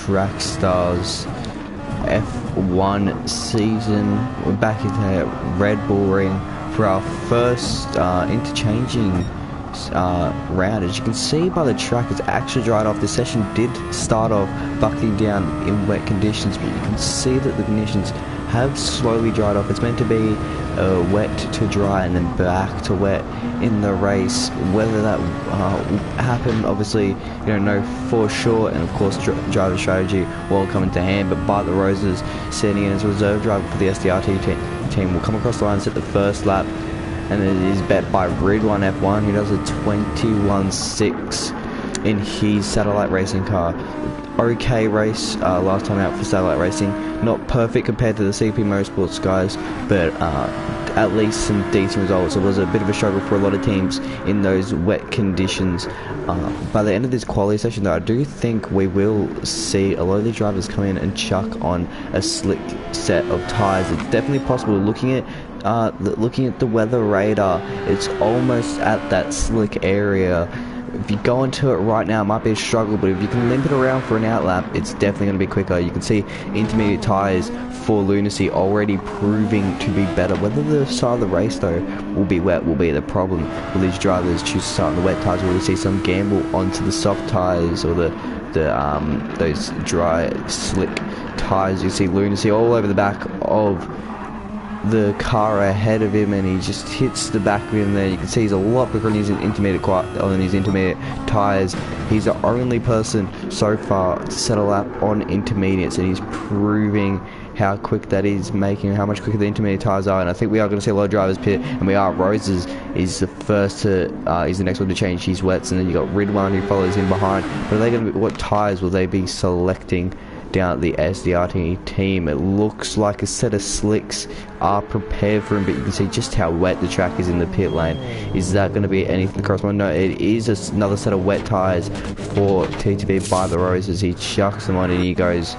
Track Stars F1 season. We're back into Red Bull Ring for our first interchanging round. As you can see by the track, it's actually dried off. The session did start off bucketing down in wet conditions, but you can see that the conditions have slowly dried off. It's meant to be wet to dry and then back to wet in the race. Whether that will happen, obviously you don't know for sure, and of course driver strategy will come into hand. But Bart the Roses, sitting in as a reserve driver for the SDRT team, will come across the line, set the first lap, and it is bet by Ridwan F1, who does a 21.6 in his satellite racing car. Okay race last time out for satellite racing, not perfect compared to the CP Motorsports guys, but at least some decent results. It was a bit of a struggle for a lot of teams in those wet conditions. By the end of this quality session though, I do think we will see a lot of these drivers come in and chuck on a slick set of tyres. It's definitely possible. Looking at the weather radar, it's almost at that slick area. If you go into it right now, it might be a struggle, but if you can limp it around for an outlap, it's definitely going to be quicker. You can see intermediate tyres for Lunacy already proving to be better. Whether the start of the race though will be wet will be the problem. Will these drivers choose to start on the wet tyres? Will we see some gamble onto the soft tyres or those dry slick tyres? You see Lunacy all over the back of the car ahead of him, and he just hits the back of him there. You can see he's a lot quicker on his intermediate tyres. He's the only person so far to set a lap on intermediates, and he's proving how quick that is, making how much quicker the intermediate tyres are. And I think we are going to see a lot of drivers pit, and we are. Roses is the first to he's the next one to change his wets, and then you got Ridwan who follows him behind. But are they going to be, what tyres will they be selecting down at the SDRT team? It looks like a set of slicks are prepared for him, but you can see just how wet the track is in the pit lane. Is that going to be anything corresponding? No, it is another set of wet tyres for TTV by the Roses. He chucks them on and he goes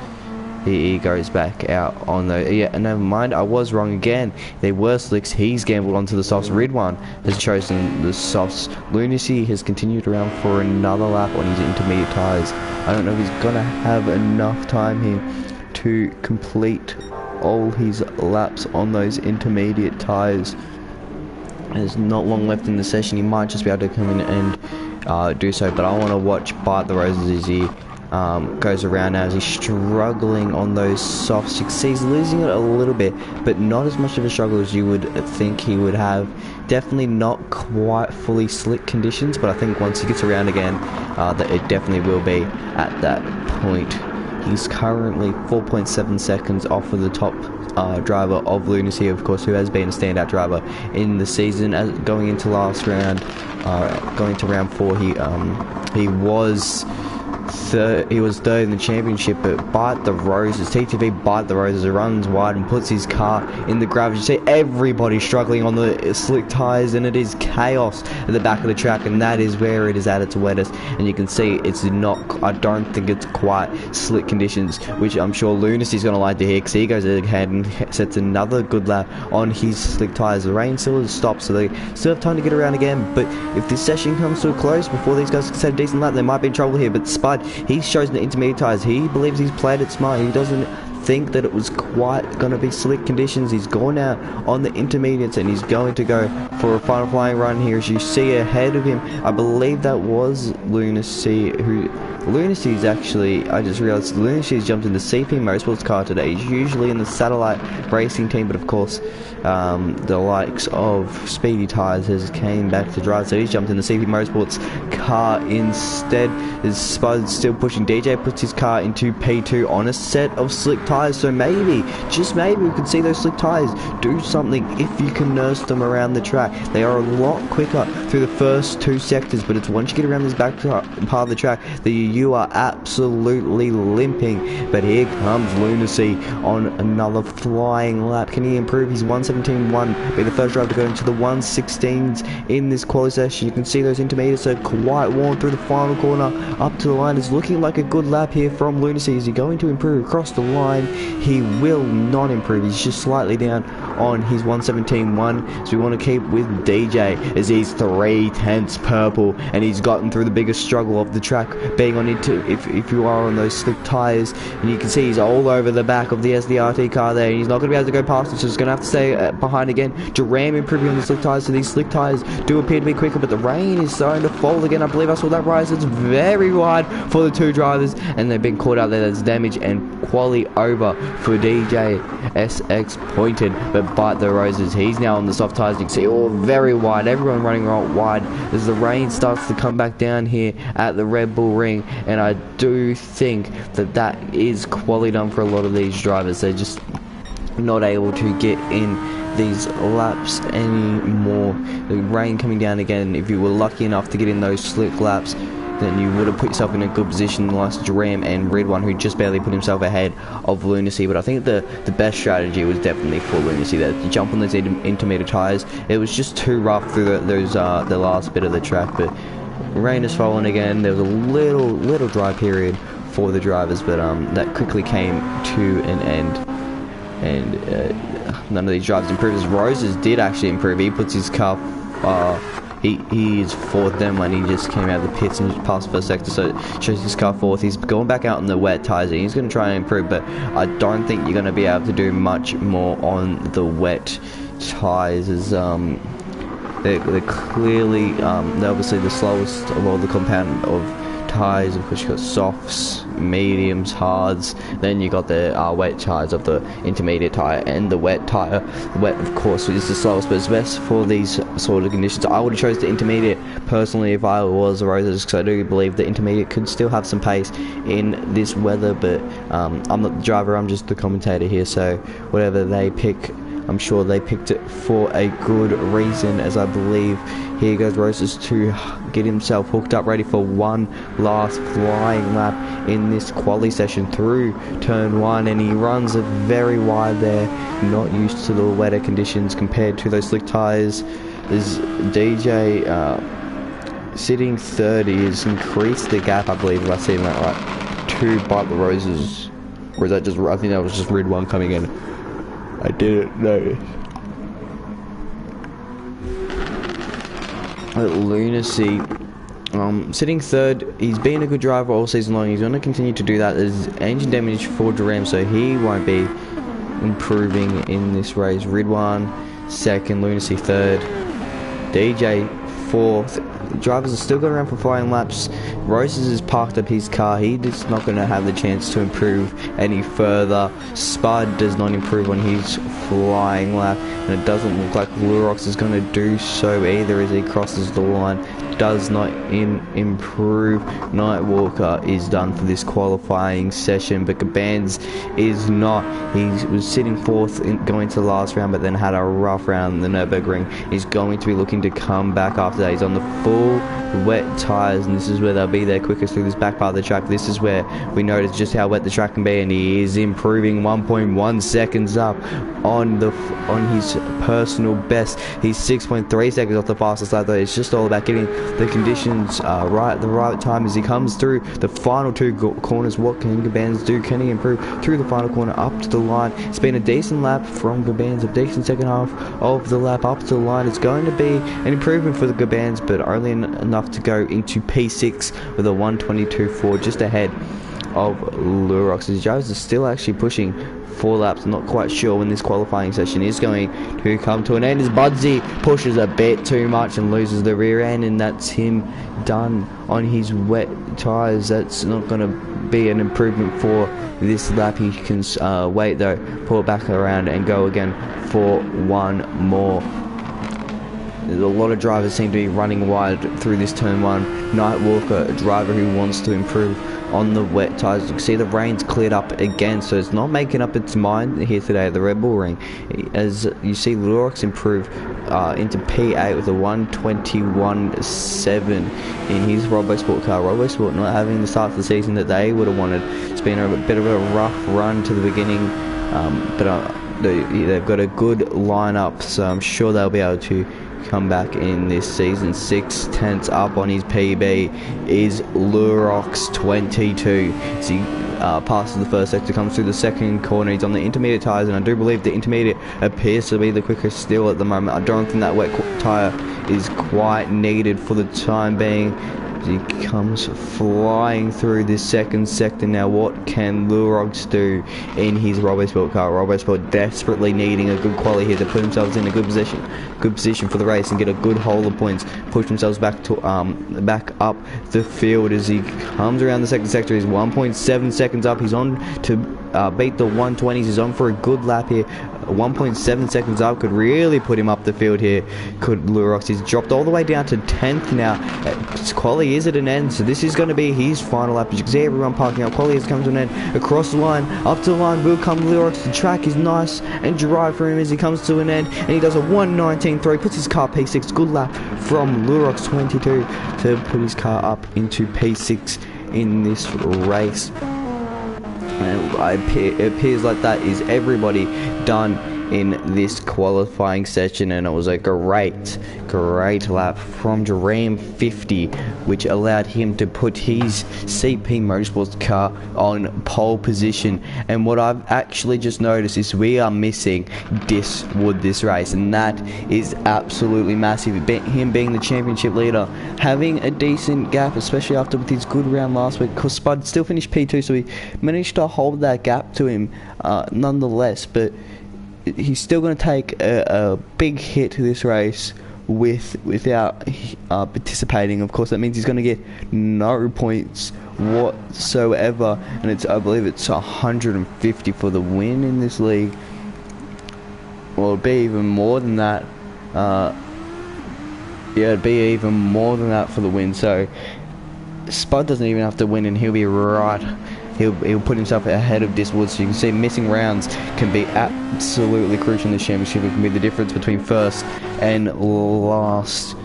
back out on the, yeah, never mind, I was wrong again. They were slicks. He's gambled onto the softs. Ridwan has chosen the softs. Lunacy has continued around for another lap on his intermediate tyres. I don't know if he's gonna have enough time here to complete all his laps on those intermediate tyres. There's not long left in the session. He might just be able to come in and do so, but I want to watch Bart the Roses as he goes around now, as he's struggling on those softs. You can see he's losing it a little bit, but not as much of a struggle as you would think he would have. Definitely not quite fully slick conditions, but I think once he gets around again, that it definitely will be at that point. He's currently 4.7 seconds off of the top driver of Lunacy, of course, who has been a standout driver in the season. As going into last round, going to round 4, he was third in the championship. But Bart the Roses, TTV Bart the Roses, runs wide and puts his car in the gravel. You see everybody struggling on the slick tyres, and it is chaos at the back of the track, and that is where it is at its wettest. And you can see it's not, I don't think it's quite slick conditions, which I'm sure Lunacy's going to like to hear, because he goes ahead and sets another good lap on his slick tyres. The rain still has stopped, so they still have time to get around again. But if this session comes to a close before these guys can set a decent lap, they might be in trouble here. But Spud, he's chosen the intermediate tyres. He believes he's played it smart. He doesn't think that it was quite going to be slick conditions. He's gone out on the intermediates, and he's going to go for a final flying run here. As you see ahead of him, I believe that was Lunacy, Lunacy is actually, I just realised Lunacy has jumped in the CP Motorsports car today. He's usually in the satellite racing team, but of course the likes of Speedy Tyres has came back to drive, so he's jumped in the CP Motorsports car instead. Is Spud still pushing? DJ puts his car into P2 on a set of slick tyres, so maybe, just maybe, we could see those slick tyres do something if you can nurse them around the track. They are a lot quicker through the first two sectors, but it's once you get around this back part of the track that you are absolutely limping. But here comes Lunacy on another flying lap. Can he improve his 1:17.1? Be the first driver to go into the 1:16s in this quali session. You can see those intermediates are quite warm through the final corner up to the line. It's looking like a good lap here from Lunacy. Is he going to improve across the line? season. He will not improve. He's just slightly down on his 117.1. So we want to keep with DJ as he's 3/10 purple, and he's gotten through the biggest struggle of the track, being on into if you are on those slick tires, and you can see he's all over the back of the SDRT car there, and he's not going to be able to go past it, so he's going to have to stay behind again. Duran improving on the slick tires, so these slick tires do appear to be quicker, but the rain is starting to fall again. I believe I saw that rise. It's very wide for the two drivers, and they've been caught out there. That's damage and quali over for DJ. SX pointed, but bite the roses. He's now on the soft tires. You can see all very wide. Everyone running wide as the rain starts to come back down here at the Red Bull Ring, and I do think that is quality done for a lot of these drivers. They're just not able to get in these laps anymore. The rain coming down again. If you were lucky enough to get in those slick laps, then you would have put yourself in a good position, like Duran and Red1, who just barely put himself ahead of Lunacy. But I think the best strategy was definitely for Lunacy, that to jump on those intermediate tires. It was just too rough through the last bit of the track, but rain has fallen again. There was a little dry period for the drivers, but that quickly came to an end, and none of these drivers improved. As Roses did actually improve. He puts his car he is fourth then when he just came out of the pits and passed first sector, so it shows his car fourth. He's going back out on the wet tyres, and he's going to try and improve, but I don't think you're going to be able to do much more on the wet tyres, as they're clearly they're obviously the slowest of all the compound of tyres. Of course, you've got softs, mediums, hards, then you got the wet tyres of the intermediate tyre and the wet tyre. The wet, of course, is the slowest, but it's best for these sort of conditions. I would have chose the intermediate personally if I was a Roses, because I do believe the intermediate could still have some pace in this weather, but I'm not the driver, I'm just the commentator here, so whatever they pick, I'm sure they picked it for a good reason, as I believe here goes Roses to get himself hooked up, ready for one last flying lap in this quali session through turn one, and he runs it very wide there, not used to the wetter conditions compared to those slick tyres. As DJ sitting third, he has increased the gap, I believe, if I see that right, to Bite the Roses, or is that just, I think that was just Red 1 coming in. I didn't notice. Lunacy sitting third. He's been a good driver all season long. He's going to continue to do that. There's engine damage for Duran, so he won't be improving in this race. Red1 second, Lunacy third, DJ fourth. The drivers are still going around for flying laps. Roses has parked up his car. He is not going to have the chance to improve any further. Spud does not improve on his flying lap, and it doesn't look like Lurox is going to do so either as he crosses the line. Does not improve. Nightwalker is done for this qualifying session, but Gabans is not. He was sitting fourth going to the last round, but then had a rough round in the Nürburgring. He's going to be looking to come back after that. He's on the full wet tyres, and this is where they'll be there quickest through this back part of the track. This is where we notice just how wet the track can be, and he is improving 1.1 seconds up on his personal best. He's 6.3 seconds off the fastest lap, though. It's just all about getting the conditions right at the right time as he comes through the final two corners. What can Gabans do? Can he improve through the final corner up to the line? It's been a decent lap from Gabans, a decent second half of the lap up to the line. It's going to be an improvement for the Gabans, but only enough to go into P6 with a 122.4, just ahead of Lurox. His drivers are still actually pushing 4 laps. I'm not quite sure when this qualifying session is going to come to an end, as Budsy pushes a bit too much and loses the rear end, and that's him done on his wet tyres. That's not going to be an improvement for this lap. He can wait though, pull it back around and go again for one more. A lot of drivers seem to be running wide through this turn one. Nightwalker, a driver who wants to improve on the wet tyres. You can see the rain's cleared up again, so it's not making up its mind here today at the Red Bull Ring. As you see, Lurox improve into P8 with a 121.7 in his RoboSport car. RoboSport not having the start of the season that they would have wanted. It's been a bit of a rough run to the beginning, but they've got a good lineup, so I'm sure they'll be able to come back in this season. 6/10 up on his PB is Lurox 22. So he passes the first sector, comes through the second corner. He's on the intermediate tyres, and I do believe the intermediate appears to be the quickest still at the moment. I don't think that wet tyre is quite needed for the time being. He comes flying through this second sector now. What can Lurox do in his RoboSport car? RoboSport desperately needing a good quality here to put themselves in a good position for the race and get a good haul of points. Push themselves back to back up the field as he comes around the second sector. He's 1.7 seconds up. He's on to beat the 120s. He's on for a good lap here. 1.7 seconds up could really put him up the field here. Could Lurox? He's dropped all the way down to 10th now. His quality is at an end, so this is going to be his final lap. As you can see, everyone parking up. Quality has come to an end. Across the line, up to the line will come Lurox. The track is nice and dry for him as he comes to an end, and he does a 1:19.3. Puts his car P6. Good lap from Lurox 22 to put his car up into P6 in this race. And it appears like that is everybody done in this qualifying session, and it was a great lap from Dream 50, which allowed him to put his CP Motorsports car on pole position. And what I've actually just noticed is we are missing Diswood this race, and that is absolutely massive. Him being the championship leader, having a decent gap, especially after with his good round last week, because Spud still finished P2, so he managed to hold that gap to him nonetheless. But he's still going to take a big hit to this race without participating. Of course, that means he's going to get no points whatsoever, and I believe it's 150 for the win in this league. Well, it'd be even more than that. Yeah, it'd be even more than that for the win. So Spud doesn't even have to win, and he'll be right. He'll put himself ahead of Diswood. So you can see missing rounds can be absolutely crucial in this championship. It can be the difference between first and last.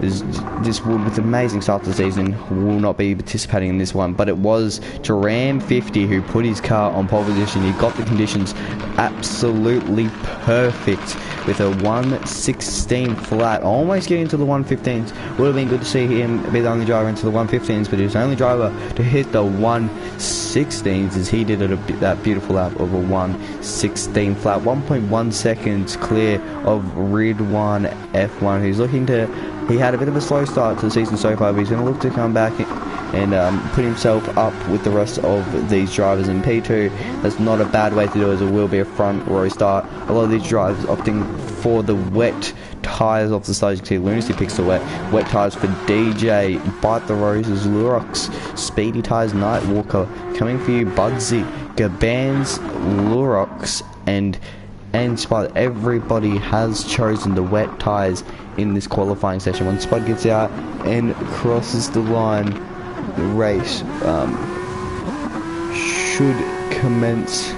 Diswood, with an amazing start to the season, will not be participating in this one, but it was Duran 50 who put his car on pole position. He got the conditions absolutely perfect with a 1:16 flat, almost getting to the 1:15s. Would have been good to see him be the only driver into the 1:15s, but he was the only driver to hit the 1:16s as he did that beautiful lap of a 1:16 flat. 1.1 seconds clear of Ridwan F1, who's looking to... He had a bit of a slow start to the season so far, but he's going to look to come back and put himself up with the rest of these drivers in P2. That's not a bad way to do it, as it will be a front row start. A lot of these drivers opting for the wet tyres off the start. You can see Lunacy picks the wet tyres for DJ. Bite the Roses, Lurox, Speedy Tyres, Nightwalker. Coming for you, Budsy, Gabans, Lurox, and Spud. Everybody has chosen the wet tyres in this qualifying session. When Spud gets out and crosses the line, the race should commence.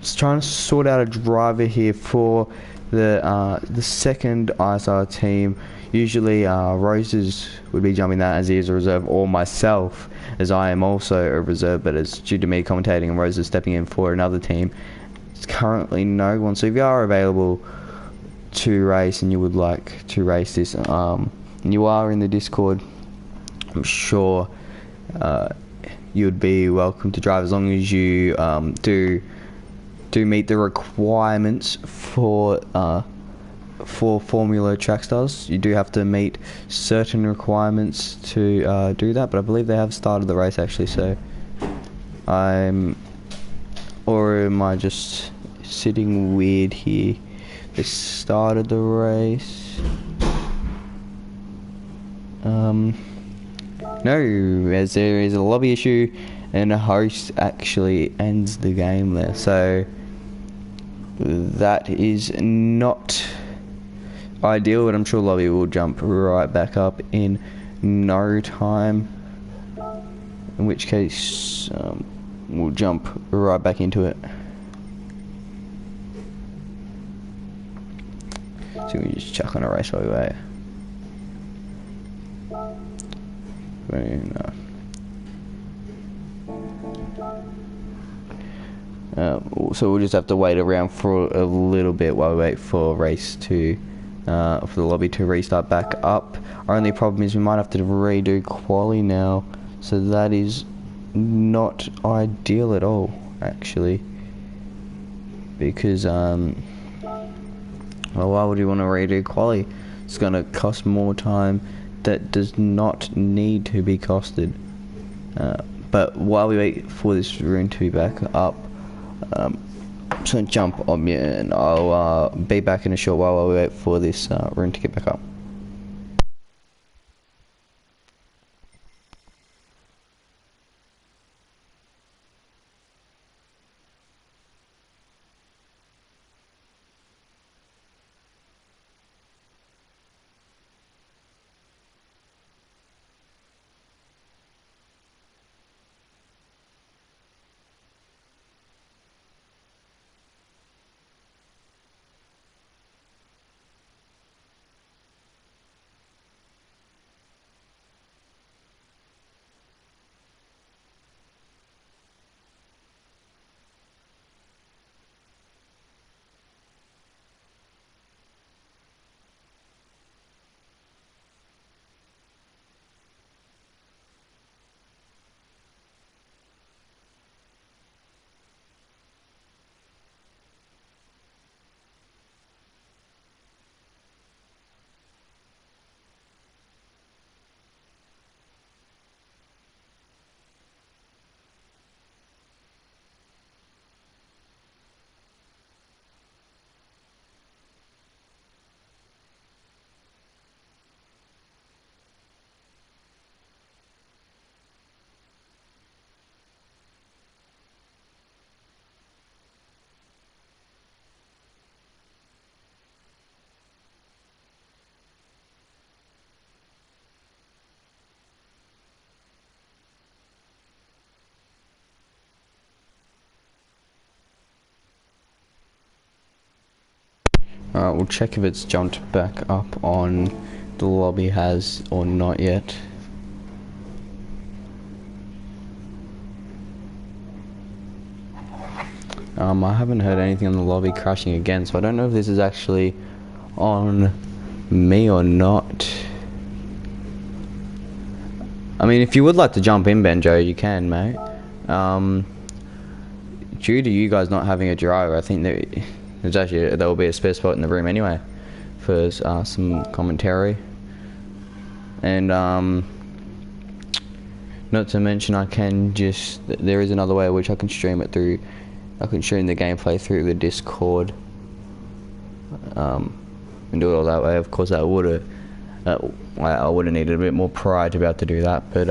Just trying to sort out a driver here for the second ISR team. Usually Roses would be jumping that as he is a reserve, or myself as I am also a reserve, but it's due to me commentating and Roses stepping in for another team. It's currently no one, so if you are available to race and you would like to race this, and you are in the Discord, I'm sure you'd be welcome to drive, as long as you do meet the requirements for Formula Track Stars. You do have to meet certain requirements to do that, but I believe they have started the race actually, so or am I just sitting weird here? They started the race. No, as there is a lobby issue and a host actually ends the game there, so that is not ideal, but I'm sure lobby will jump right back up in no time, in which case we'll jump right back into it. So we just chuck on a race while we wait. So we'll just have to wait around for a little bit while we wait for race to, for the lobby to restart back up. Our only problem is we might have to redo quali now, so that is not ideal at all, actually. Because, well, why would you want to redo quali? It's going to cost more time that does not need to be costed. But while we wait for this rune to be back up, I'm just going to jump on mute and I'll be back in a short while we wait for this rune to get back up. Alright, we'll check if it's jumped back up on the lobby has or not yet. I haven't heard anything on the lobby crashing again, so I don't know if this is actually on me or not. I mean, if you would like to jump in, Benjo, you can, mate. Due to you guys not having a driver, I think there will be a spare spot in the room anyway for some commentary. And not to mention, there is another way which I can stream it through. I can stream the gameplay through the Discord and do it all that way. Of course, I would have needed a bit more pride to be able to do that, but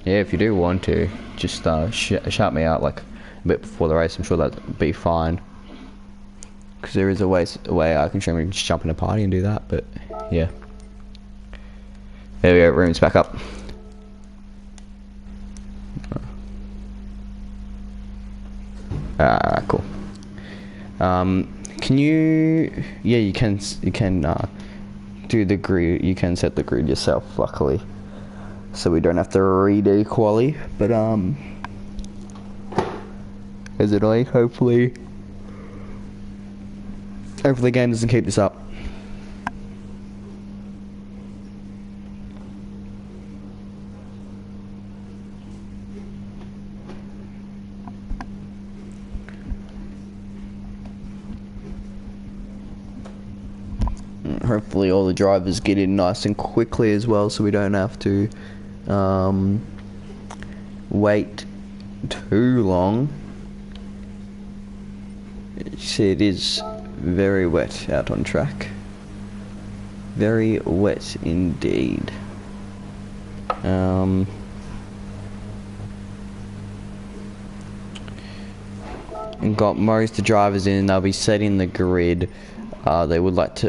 yeah, if you do want to, just shout me out like a bit before the race. I'm sure that'd be fine, because there is a way I can stream and just jump in a party and do that. But yeah, there we go. Room's back up. Cool. Can you? Yeah, you can do the grid. You can set the grid yourself, luckily, so we don't have to redo quali. But is it like hopefully the game doesn't keep this up. Hopefully all the drivers get in nice and quickly as well, so we don't have to wait too long. You see, it is very wet out on track. Very wet indeed. And got most of the drivers in. They'll be setting the grid. They would like to,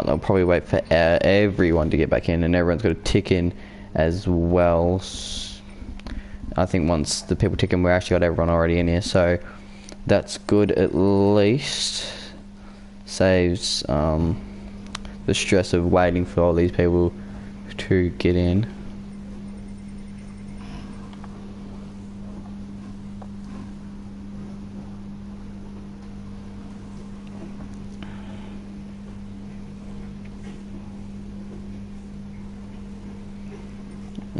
they'll probably wait for everyone to get back in, and everyone's got to tick in as well. I think once the people tick in, we actually got everyone already in here, so that's good at least. saves the stress of waiting for all these people to get in.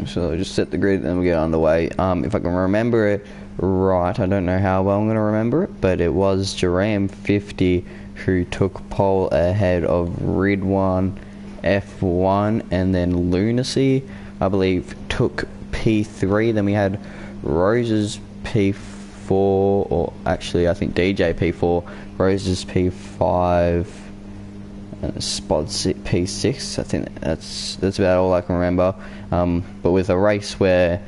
So just set the grid and then we get underway. If I can remember it right, I don't know how well I'm going to remember it, but it was Duram 50 who took pole ahead of Ridwan F1, and then Lunacy, I believe, took P3. Then we had Rose's P4, or actually I think DJ P4, Rose's P5, and Spot's P6. I think that's about all I can remember. But with a race where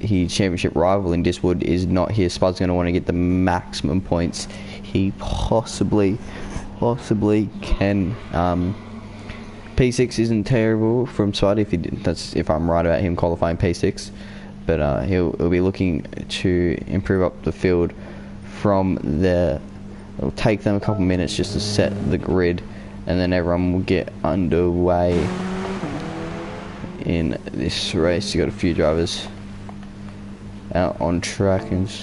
his championship rival in Diswood is not here, Spud's going to want to get the maximum points he possibly can. P6 isn't terrible from Spud if I'm right about him qualifying P6, but he'll be looking to improve up the field from there. It'll take them a couple minutes just to set the grid, and then everyone will get underway in this race. You got a few drivers out on track, and you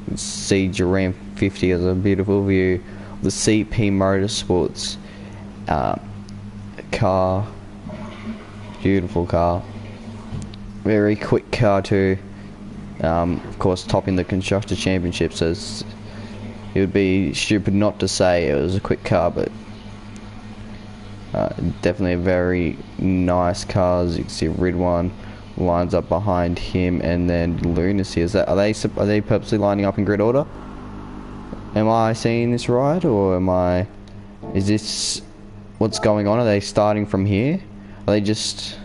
can see Duram 50 has a beautiful view of the CP Motorsports car. Beautiful car, very quick car too. Of course, topping the Constructors' Championship, so it would be stupid not to say it was a quick car, but definitely a very nice car. As you can see, Ridwan lines up behind him, and then Lunacy. Are they purposely lining up in grid order? Am I seeing this right, or is this what's going on? Are they starting from here? Are they just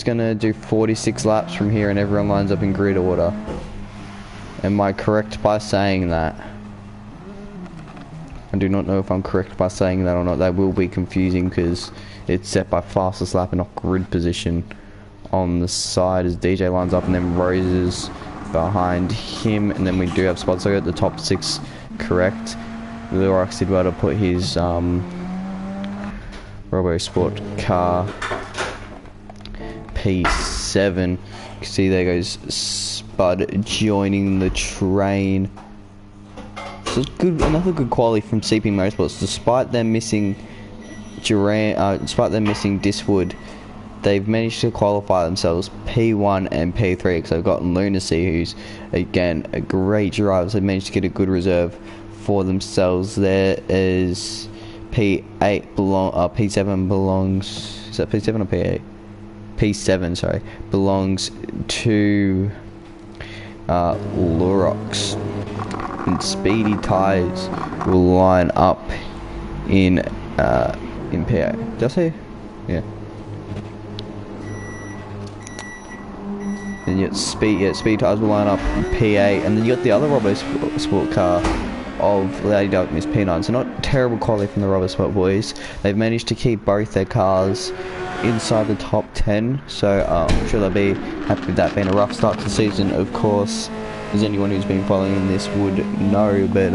gonna do 46 laps from here and everyone lines up in grid order? Am I correct by saying that? I do not know if I'm correct by saying that or not. That will be confusing because it's set by fastest lap and not grid position on the side as DJ lines up, and then Roses behind him, and then we do have spots. So I got the top 6 correct. Lurox did well to put his Robo Sport car P7. You can see there goes Spud joining the train. So another good quality from CP Motorsports. Despite them missing Diswood, they've managed to qualify themselves P1 and P3, because they've got Lunacy, who's again a great driver. So they've managed to get a good reserve for themselves. There is P7 belongs. Is that P7 or P8? P7, sorry, belongs to Lurox. And Speedy Tyres will line up in P8. Did I say? Yeah. And you got Speed Tyres will line up in P8, and then you got the other Robo Sport car of Lady Darkness P9. So not terrible quality from the Robo Sport boys. They've managed to keep both their cars inside the top 10, so I'm sure they'll be happy with that. Being a rough start to the season, of course, as anyone who's been following this would know, but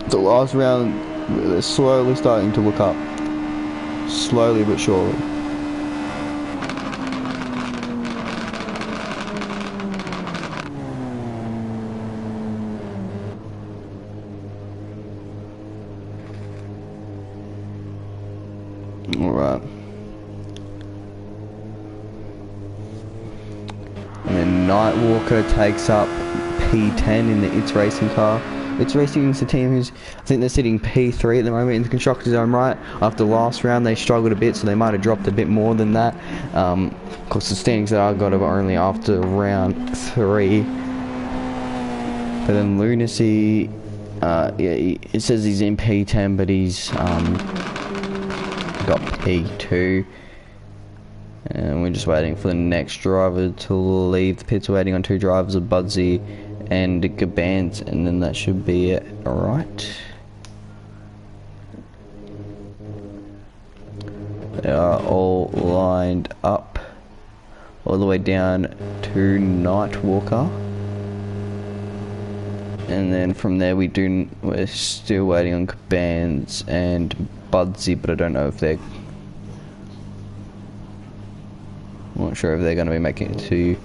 the last round, they're slowly starting to look up, slowly but surely. Alright. And then Nightwalker takes up P10 in the It's Racing car. It's Racing is the team who's, I think they're sitting P3 at the moment in the Constructors' Zone, right? After last round they struggled a bit, so they might have dropped a bit more than that. Of course the standings that I got are only after round 3. But then Lunacy, yeah, it says he's in P10, but he's got P2, and we're just waiting for the next driver to leave the pits. We're waiting on 2 drivers of Budsy and Gabans, and then that should be it. Alright, they are all lined up all the way down to Nightwalker. And then from there we're still waiting on Caban's and Budsy, but I don't know if I'm not sure if they're going to be making it to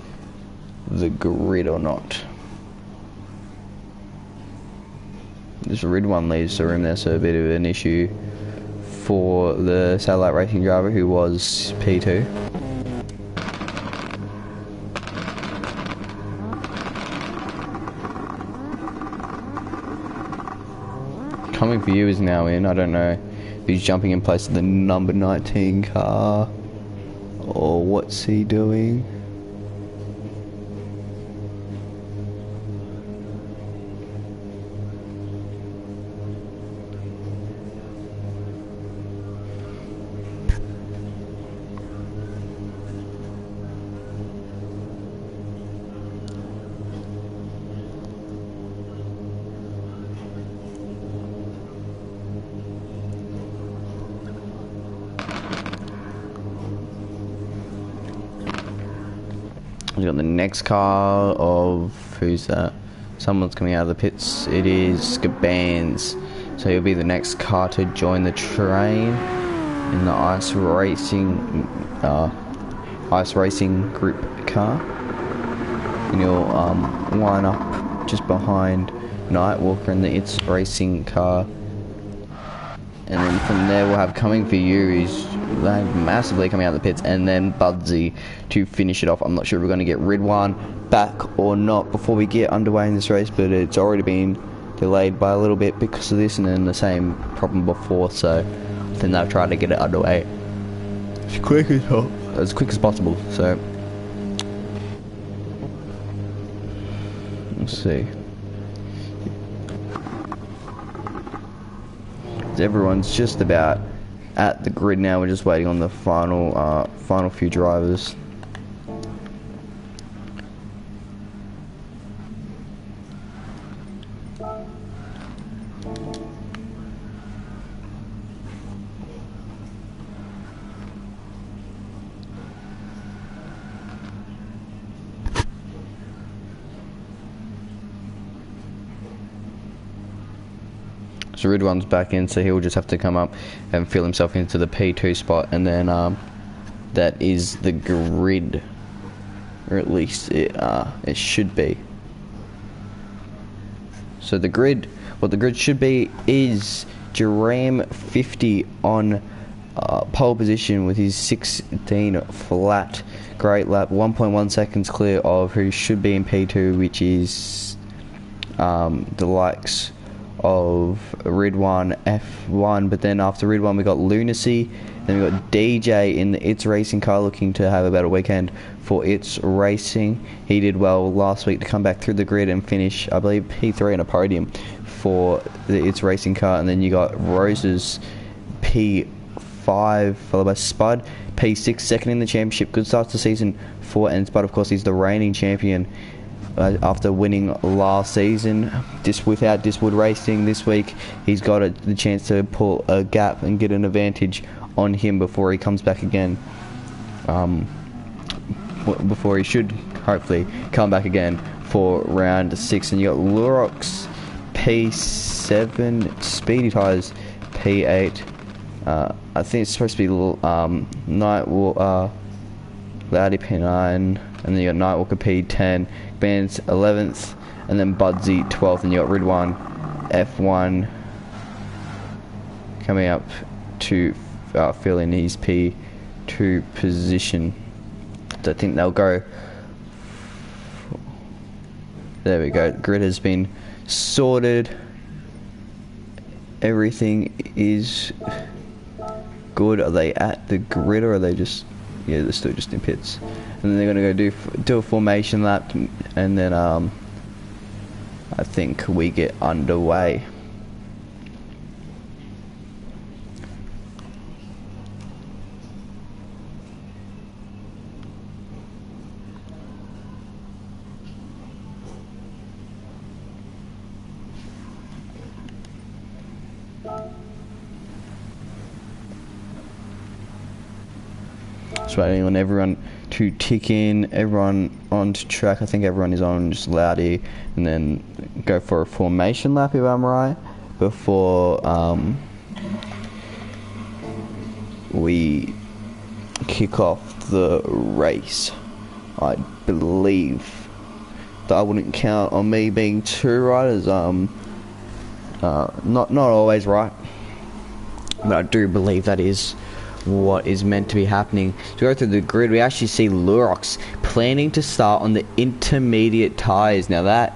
the grid or not. This red one leaves the room there, so a bit of an issue for the satellite racing driver who was P2. Coming for you is now in. I don't know if he's jumping in place of the number 19 car or what's he doing. We've got the next car of, who's that? Someone's coming out of the pits. It is Caban's. So he'll be the next car to join the train in the ice racing group car. And he'll line up just behind Nightwalker in the It's Racing car. And then from there we'll have coming for you, who's massively coming out of the pits, and then Budsy to finish it off. I'm not sure if we're going to get Ridwan back or not before we get underway in this race, but it's already been delayed by a little bit because of this, and then the same problem before, so I think they've tried to get it underway as quick as possible. So let's see. Everyone's just about at the grid now. We're just waiting on the final few drivers. So Ridwan's back in, so he'll just have to come up and fill himself into the P2 spot, and then that is the grid, or at least it should be. So the grid, what the grid should be is Jerame 50 on pole position with his 16 flat, great lap, 1.1 seconds clear of who should be in P2, which is the likes of Ridwan F1. But then after Ridwan we got Lunacy, then we got DJ in the It's Racing car looking to have a better weekend for It's Racing. He did well last week to come back through the grid and finish, I believe, P3 on a podium for the It's Racing car. And then you got Rose's P5 followed by Spud P6, second in the championship. Good start to the season for, and Spud of course he's the reigning champion after winning last season. Just without Diswood Racing this week, he's got the chance to pull a gap and get an advantage on him before he comes back again. Before he should hopefully come back again for round 6. And you got Lurox P7, Speedy Tires P8. I think it's supposed to be Nightwalker Loudy P9, and then you got Nightwalker P10, Band's 11th, and then Budsy 12th, and you got Ridwan F1 coming up to fill in his P2 position. So I think they'll go. There we go. Grid has been sorted. Everything is good. Are they at the grid, or are they just? Yeah, they're still just in pits. And then they're gonna go do a formation lap, and then I think we get underway. So just waiting on everyone to tick in, everyone onto track. I think everyone is on just Loudy, and then go for a formation lap if I'm right, before we kick off the race. I believe that I wouldn't count on me being too right, as not always right, but I do believe that is what is meant to be happening. To go through the grid, we actually see Lurox planning to start on the intermediate tyres. Now that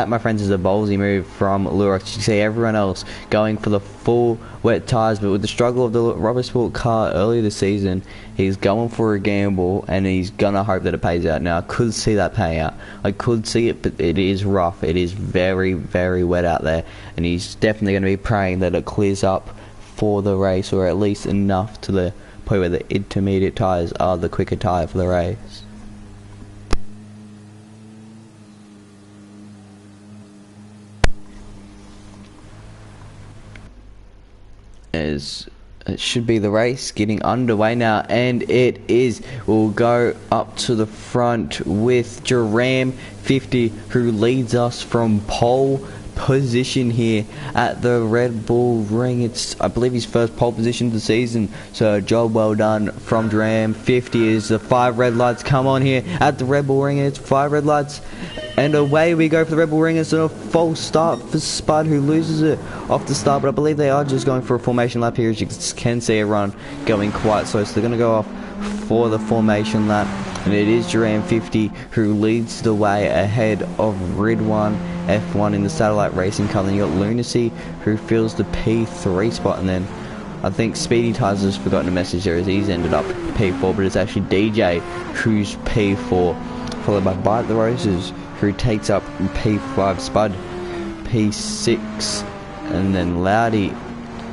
my friends is a ballsy move from Lurox. You see everyone else going for the full wet tyres, but with the struggle of the rubber sport car earlier this season, he's going for a gamble and he's gonna hope that it pays out. Now I could see that paying out, I could see it, but it is rough, it is very, very wet out there, and he's definitely going to be praying that it clears up for the race, or at least enough to the point where the intermediate tyres are the quicker tyre for the race. As it should be the race getting underway now, and it is. We'll go up to the front with Duram 50, who leads us from pole position here at the Red Bull Ring. It's, I believe, his first pole position of the season, so job well done from Duram 50. As the 5 red lights come on here at the Red Bull Ring, it's 5 red lights, and away we go for the Red Bull Ring. It's a false start for Spud, who loses it off the start, but I believe they are just going for a formation lap here. As you can see, everyone going quite slow, so they're going to go off for the formation lap, and it is Duram 50 who leads the way ahead of Ridwan F1 in the satellite racing car. Then you got Lunacy, who fills the P3 spot, and then I think Speedy Tires has forgotten a message there, as he's ended up P4, but it's actually DJ who's P4, followed by Bite the Roses, who takes up P5, Spud P6, and then Loudy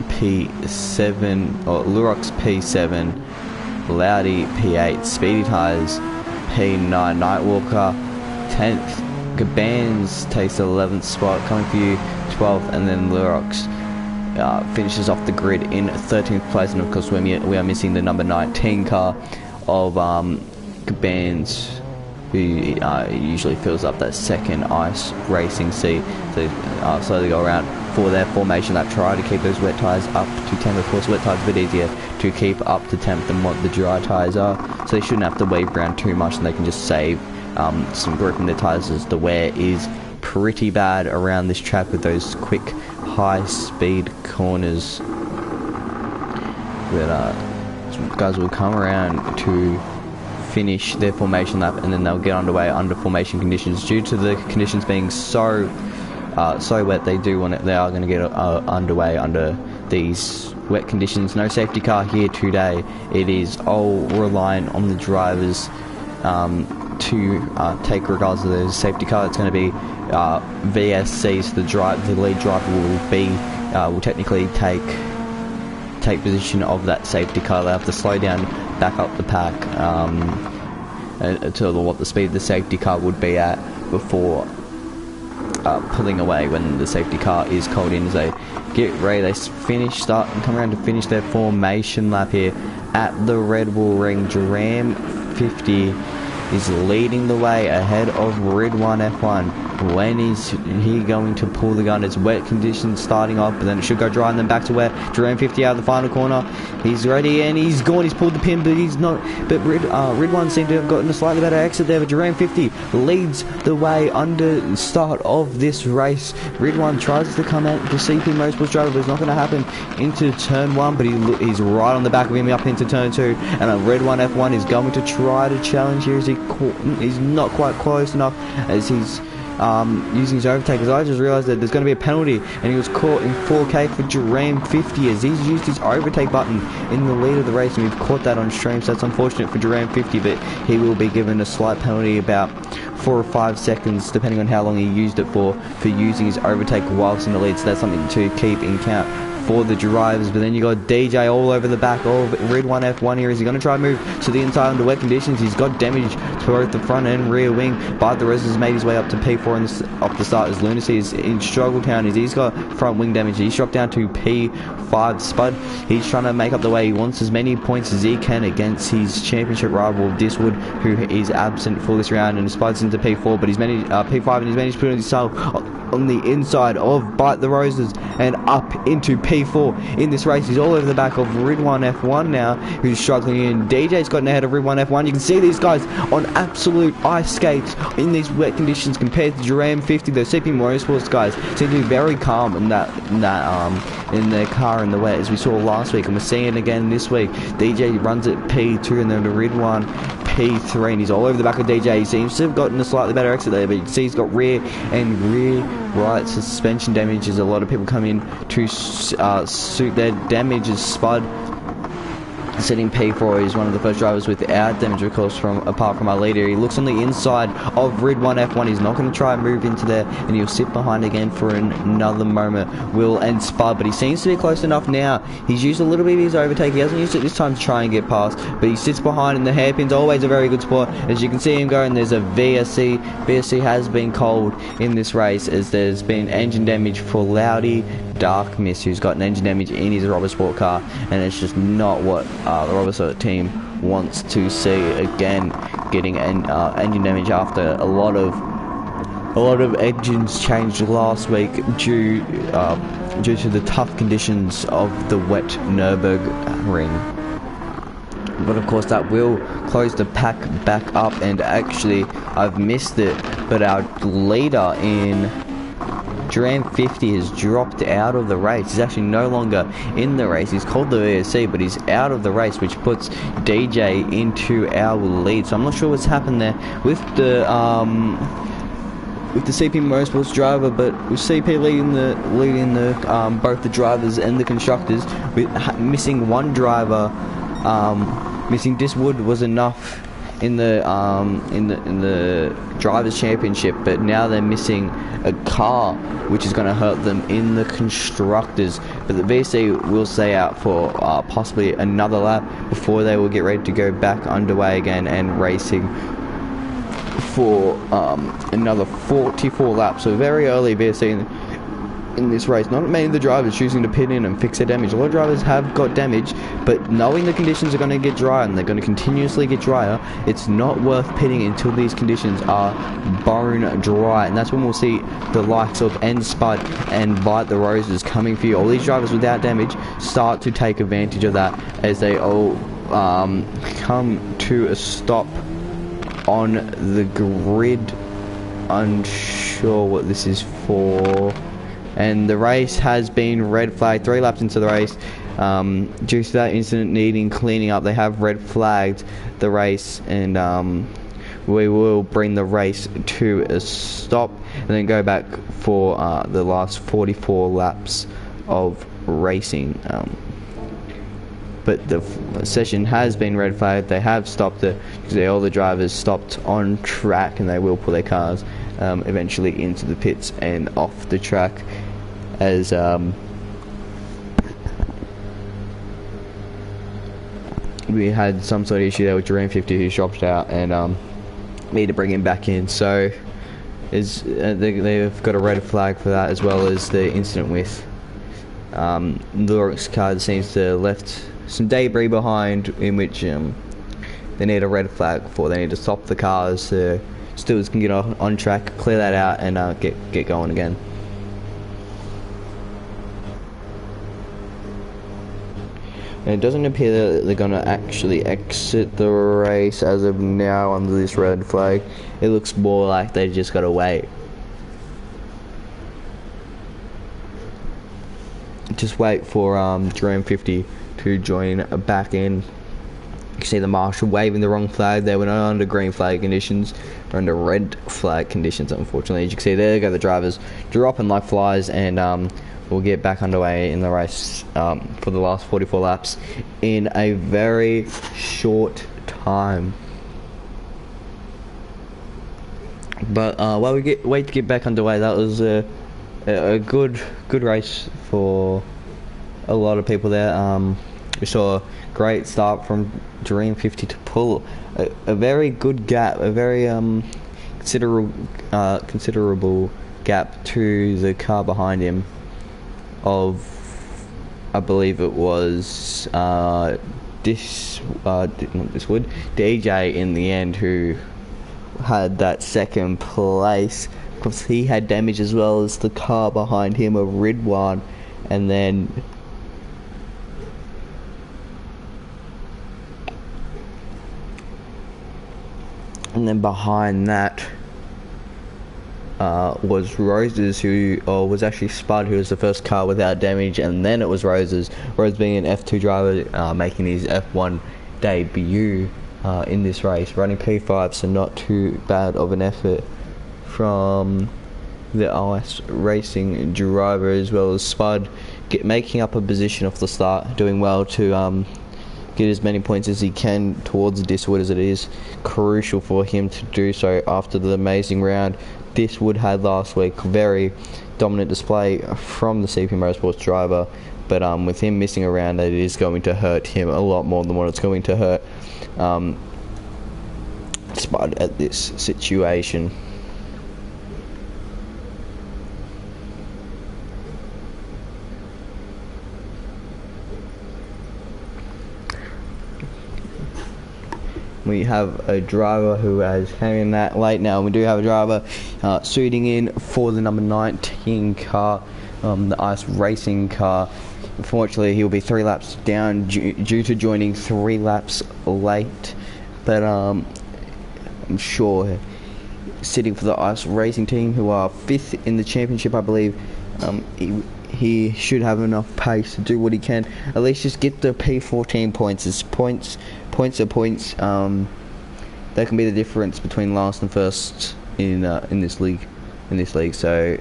P7, or Lurox P7, Loudy P8, Speedy Tires P9, Nightwalker 10th, Gabans takes the 11th spot, coming for you 12th, and then Lurox finishes off the grid in 13th place, and of course we are missing the number 19 car of Gabans, who usually fills up that second ice racing seat. So slowly go around for their formation lap, try to keep those wet tyres up to 10th. Of course, wet tyres a bit easier to keep up to 10th than what the dry tyres are, so they shouldn't have to weave around too much, and they can just save some grip in their tyres, as the wear is pretty bad around this track with those quick high speed corners. But guys will come around to finish their formation lap, and then they'll get underway under formation conditions. Due to the conditions being so wet, they are going to get underway under these wet conditions. No safety car here today. It is all reliant on the drivers to take regards to the safety car. It's going to be VSC, so the lead driver will technically take position of that safety car. They have to slow down, back up the pack to what the speed the safety car would be at before pulling away when the safety car is called in. As they get ready, they start and come around to finish their formation lap here at the Red Bull Ring. Duram 50 is leading the way ahead of Ridwan F1. When is he going to pull the gun? It's wet conditions starting off, but then it should go dry, and then back to wet. Duram 50 out of the final corner. He's ready, and he's gone. He's pulled the pin, but he's not. But Ridwan seemed to have gotten a slightly better exit there, but Duram 50 leads the way under start of this race. Ridwan tries to come out to CP Motorsports driver, but it's not going to happen into turn 1, but he's right on the back of him up into turn 2, and Ridwan F1 is going to try to challenge here, as he's not quite close enough, as he's using his overtake. As I just realised that there's going to be a penalty, and he was caught in 4K for Duram 50, as he's used his overtake button in the lead of the race, and we've caught that on stream, so that's unfortunate for Duram 50, but he will be given a slight penalty, about 4 or 5 seconds depending on how long he used it for using his overtake whilst in the lead, so that's something to keep in count for the drivers. But then you got DJ all over the back of Ridwan F1 here. Is he going to try and move to the inside under wet conditions? He's got damage to both the front and rear wing. But the rest has made his way up to P4 off the start as Lunacy is in struggle counties. He's got front wing damage. He's dropped down to P5. Spud, he's trying to make up the way. He wants as many points as he can against his championship rival Diswood, who is absent for this round, and Spud's into P4, but he's managed P5, and he's managed to put himself on the inside of Bite the Roses and up into P4 in this race. He's all over the back of Ridwan F1 now, who's struggling in. DJ's gotten ahead of Ridwan F1. You can see these guys on absolute ice skates in these wet conditions compared to Duran 50. Those CP Motorsports guys seem to be very calm in in their car in the wet, as we saw last week, and we're seeing it again this week. DJ runs at P2 and then to Ridwan P3, and he's all over the back of DJ. He seems to have gotten a slightly better exit there, but you can see he's got rear right suspension damage as a lot of people come in to suit their damage. As Spud sitting P4 is one of the first drivers without damage, of course, apart from our leader. He looks on the inside of Ridwan F1. He's not going to try and move into there, and he'll sit behind again for another moment. Will and Spud, but he seems to be close enough now. He's used a little bit of his overtake. He hasn't used it this time to try and get past, but he sits behind, and the hairpin's always a very good spot. As you can see him go, and there's a VSC. VSC has been cold in this race, as there's been engine damage for Loudy Dark Mist, who's got an engine damage in his Robert Sport car, and it's just not what the Robert Sport team wants to see. Again, getting engine damage after a lot of engines changed last week due to the tough conditions of the wet Nürburgring. But of course that will close the pack back up, and actually I've missed it, but our leader in Duran 50 has dropped out of the race. He's actually no longer in the race. He's called the VSC, but he's out of the race, which puts DJ into our lead. So I'm not sure what's happened there with the CP Motorsports driver, but with CP leading the both the drivers and the constructors, with missing one driver. Missing Diswood was enough in the drivers' championship, but now they're missing a car, which is going to hurt them in the constructors. But the VC will stay out for possibly another lap before they will get ready to go back underway again and racing for another 44 laps. So very early VC in this race. Not many of the drivers choosing to pit in and fix their damage. A lot of drivers have got damage, but knowing the conditions are going to get drier and they're going to continuously get drier, it's not worth pitting until these conditions are bone dry, and that's when we'll see the likes of Spud and Bite the Roses coming for you. All these drivers without damage start to take advantage of that as they all come to a stop on the grid. Unsure what this is for. And the race has been red flagged 3 laps into the race. Due to that incident needing cleaning up, they have red flagged the race, and we will bring the race to a stop and then go back for the last 44 laps of racing. But the session has been red flagged. They have stopped it because all the drivers stopped on track, and they will pull their cars eventually into the pits and off the track, as we had some sort of issue there with Duran 50 who dropped out, and need to bring him back in. So they've got a red flag for that, as well as the incident with Lurik's car that seems to have left some debris behind, in which they need a red flag for. They need to stop the cars so stewards can get on track, clear that out, and get going again. And it doesn't appear that they're going to actually exit the race as of now under this red flag. It looks more like they just got to wait. Just wait for Duran 50 to join back in. You can see the marshal waving the wrong flag there. We're not under green flag conditions, we're under red flag conditions, unfortunately. As you can see, there go the drivers dropping like flies, and we'll get back underway in the race for the last 44 laps in a very short time. But while we wait to get back underway, that was a good race for a lot of people there. We saw a great start from Dream 50 to pull a very good gap, a very considerable gap to the car behind him of, I believe it was DJ in the end, who had that second place, because he had damage as well as the car behind him of Ridwan, and then behind that was Roses, was actually Spud, who was the first car without damage, and then it was Roses being an F2 driver, making his F1 debut in this race, running P5, so not too bad of an effort from the OS Racing driver, as well as Spud making up a position off the start, doing well to get as many points as he can towards Diswood, as it is crucial for him to do so after the amazing round Diswood had last week. Very dominant display from the CP Motorsports driver, but with him missing a round, it is going to hurt him a lot more than what it's going to hurt Spud at this situation. We have a driver who has came in that late now. We do have a driver suiting in for the number 19 car, the Ice Racing car. Unfortunately, he'll be 3 laps down due to joining 3 laps late. But I'm sure sitting for the Ice Racing team, who are 5th in the championship, I believe, he should have enough pace to do what he can. At least just get the P14 points. As points are points. That can be the difference between last and first in this league. So